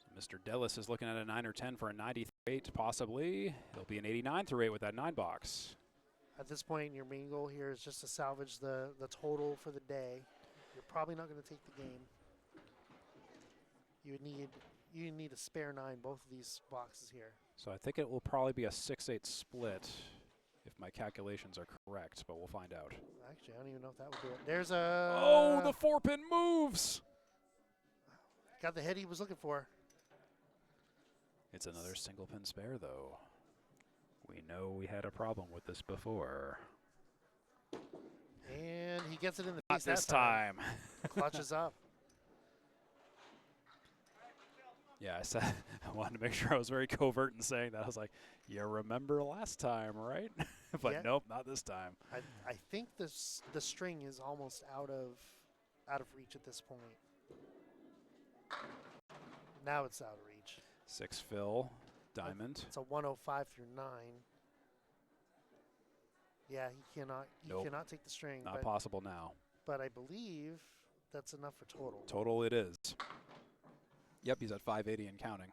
So Mr. Dellas is looking at a 9 or 10 for a 90 through 8, possibly. It'll be an 89 through 8 with that 9 box. At this point, your main goal here is just to salvage the total for the day. You're probably not going to take the game. You need a spare 9, both of these boxes here. So I think it will probably be a 6-8 split if my calculations are correct, but we'll find out. Actually, I don't even know if that would do it. There's a... Oh, the 4-pin moves! Got the hit he was looking for. It's another single pin spare, though. We know we had a problem with this before. And he gets it in the Not face this that time. time. Clutches up. Yeah, I said I wanted to make sure I was very covert in saying that. I was like, you remember last time, right? But Yeah. nope, not this time. I think the string is almost out of reach at this point. Now it's out of reach. 6 fill, diamond. It's a 105 through 9. Yeah, he Nope. cannot take the string. Not possible now. But I believe that's enough for total. Total it is. Yep, he's at 580 and counting.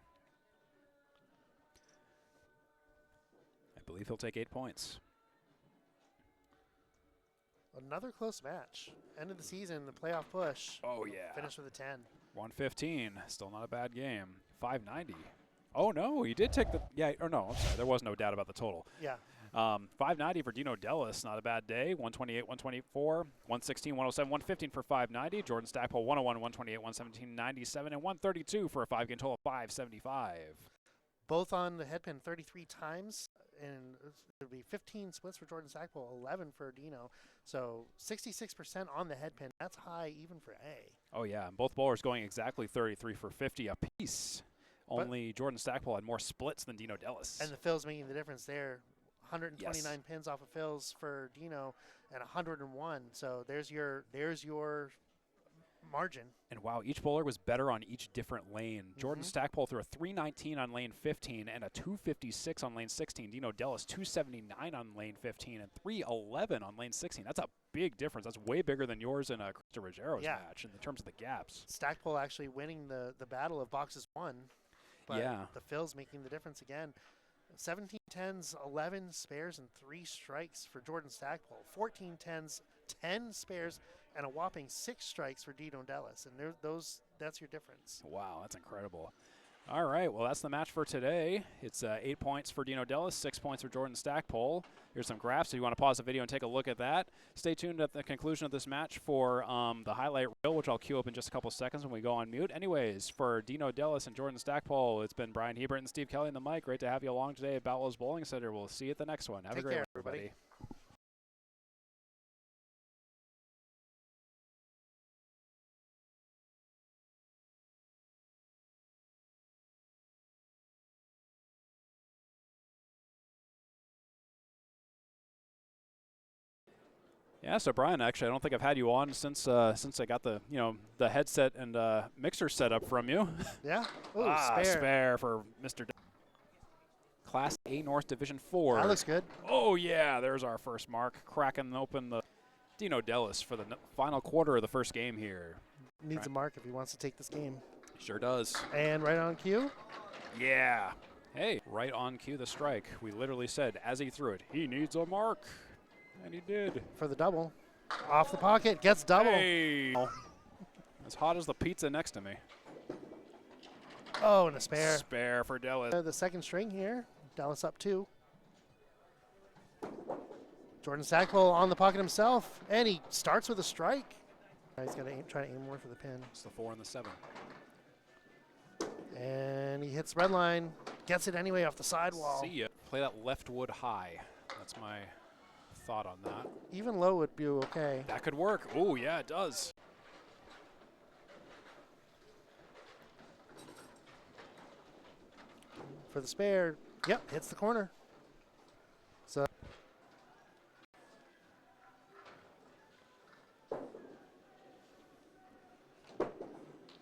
I believe he'll take 8 points. Another close match. End of the season, the playoff push. Oh, yeah. Finish with a 10. 115, still not a bad game. 590. Oh, no, he did take the, yeah, or no, I'm sorry, there was no doubt about the total. Yeah. 590 for Dino Dellas, not a bad day. 128, 124, 116, 107, 115 for 590. Jordan Stackpole, 101, 128, 117, 97, and 132 for a 5-game total of 575. Both on the head pin 33 times, and it would be 15 splits for Jordan Stackpole, 11 for Dino. So 66% on the head pin. That's high even for A. Oh, yeah, and both bowlers going exactly 33 for 50 apiece. Only Jordan Stackpole had more splits than Dino Dellas. And the fills making the difference there. 129 Yes. pins off of fills for Dino and 101. So there's your margin. And wow, each bowler was better on each different lane. Jordan Stackpole threw a 319 on lane 15 and a 256 on lane 16. Dino Dellas 279 on lane 15 and 311 on lane 16. That's a big difference. That's way bigger than yours and Krista Rogero's match in terms of the gaps. Stackpole actually winning the battle of boxes 1. But the fills making the difference again. 17 tens, 11 spares, and 3 strikes for Jordan Stackpole. 14 tens, 10 spares, and a whopping 6 strikes for Dino Dellas. And that's your difference. Wow, that's incredible. All right, well, that's the match for today. It's 8 points for Dino Dellas, 6 points for Jordan Stackpole. Here's some graphs if you want to pause the video and take a look at that. Stay tuned at the conclusion of this match for the highlight reel, which I'll cue up in just a couple seconds when we go on mute. Anyways, for Dino Dellas and Jordan Stackpole, it's been Bryan Hebert and Steve Kelly in the mic. Great to have you along today at Boutwell's Bowling Center. We'll see you at the next one. Have a great one, everybody. Yeah, so Bryan, actually, I don't think I've had you on since I got the the headset and mixer set up from you. Yeah. Ooh, spare. Spare for Mr. Class A North Division 4. That looks good. Oh yeah, there's our first mark, cracking open the Dino Dellas for the final quarter of the first game here. Needs a mark if he wants to take this game. Sure does. And right on cue. Yeah. Hey, right on cue the strike. We literally said as he threw it, he needs a mark. And he did. For the double. Off the pocket, gets double. Hey. As hot as the pizza next to me. Oh, and a spare. Spare for Dellas. The second string here. Dellas up 2. Jordan Stackpole on the pocket himself. And he starts with a strike. He's got to try to aim more for the pin. It's the 4 and the 7. And he hits red line. Gets it anyway off the sidewall. See ya. Play that left wood high. That's my thought on that. Even low would be okay. That could work. Oh, yeah, it does. For the spare. Yep, hits the corner. So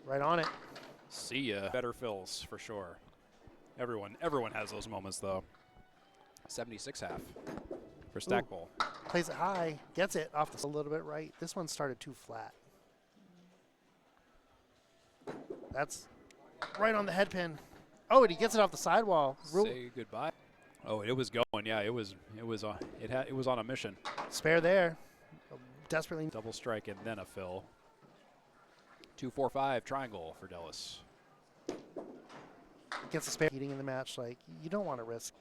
right on it. See ya. Better fills for sure. Everyone has those moments though. 76 half for Stackpole. Plays it high, gets it off a little bit right. This one started too flat. That's right on the head pin. Oh, and he gets it off the sidewall. Say goodbye. Oh, it was going. Yeah, it was on a mission. Spare there. Desperately. Double strike and then a fill. 2-4-5 triangle for Dellas. Gets a spare. Heating in the match, like you don't want to risk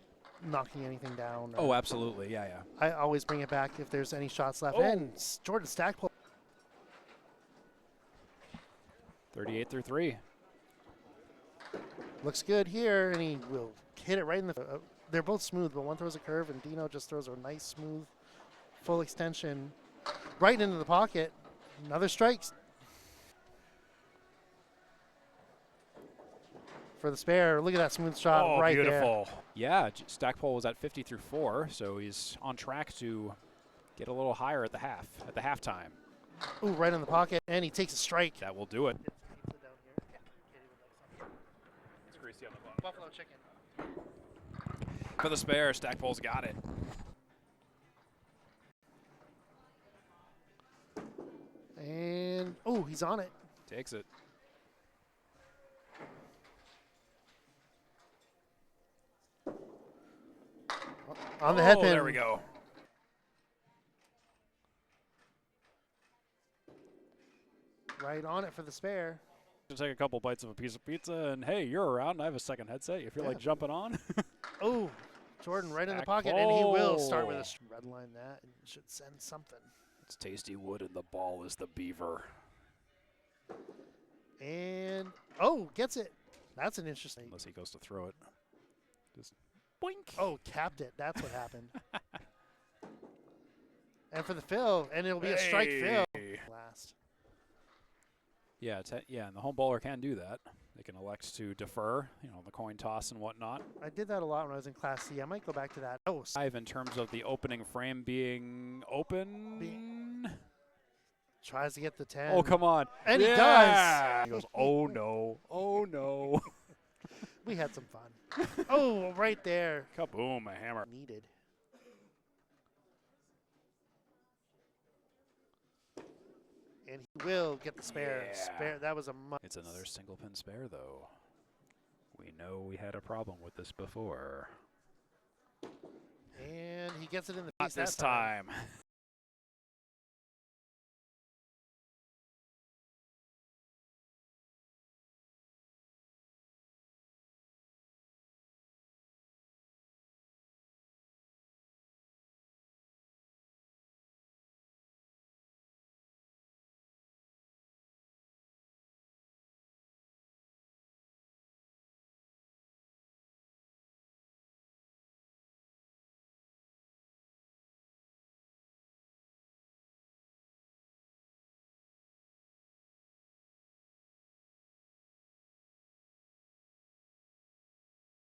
knocking anything down. Oh, absolutely. Yeah, yeah. I always bring it back if there's any shots left. Oh. And Jordan Stackpole. 38 through 3. Looks good here, and he will hit it right in the. They're both smooth, but one throws a curve, and Dino just throws a nice, smooth, full extension right into the pocket. Another strike for the spare. Look at that smooth shot right there. Beautiful. Yeah, Stackpole was at 50 through 4, so he's on track to get a little higher at the halftime. Ooh, right in the pocket, and he takes a strike. That will do it. It's greasy on the bottom. Buffalo chicken. For the spare, Stackpole's got it. And, oh, he's on it. Takes it. On the head pin. There we go. Right on it for the spare. Just take a couple bites of a piece of pizza, and hey, you're around. I have a second headset. You feel like jumping on? Oh, Jordan right in the pocket, and he will start with a red line that and should send something. It's tasty wood, and the ball is the beaver. And, oh, gets it. That's an interesting. Unless he goes to throw it. Just boink. Oh, capped it. That's what happened. And for the fill, and it'll be a strike fill. Last. Yeah, and the home bowler can do that. They can elect to defer, the coin toss and whatnot. I did that a lot when I was in Class C. I might go back to that. Oh, 5 in terms of the opening frame being open. Tries to get the 10. Oh, come on. And he does. He goes, oh, no. Oh, no. We had some fun. Oh, right there. Kaboom, a hammer. Needed. And he will get the spare. Yeah. Spare. That was a must. It's another single pin spare, though. We know we had a problem with this before. And he gets it in the Not piece this that time. time.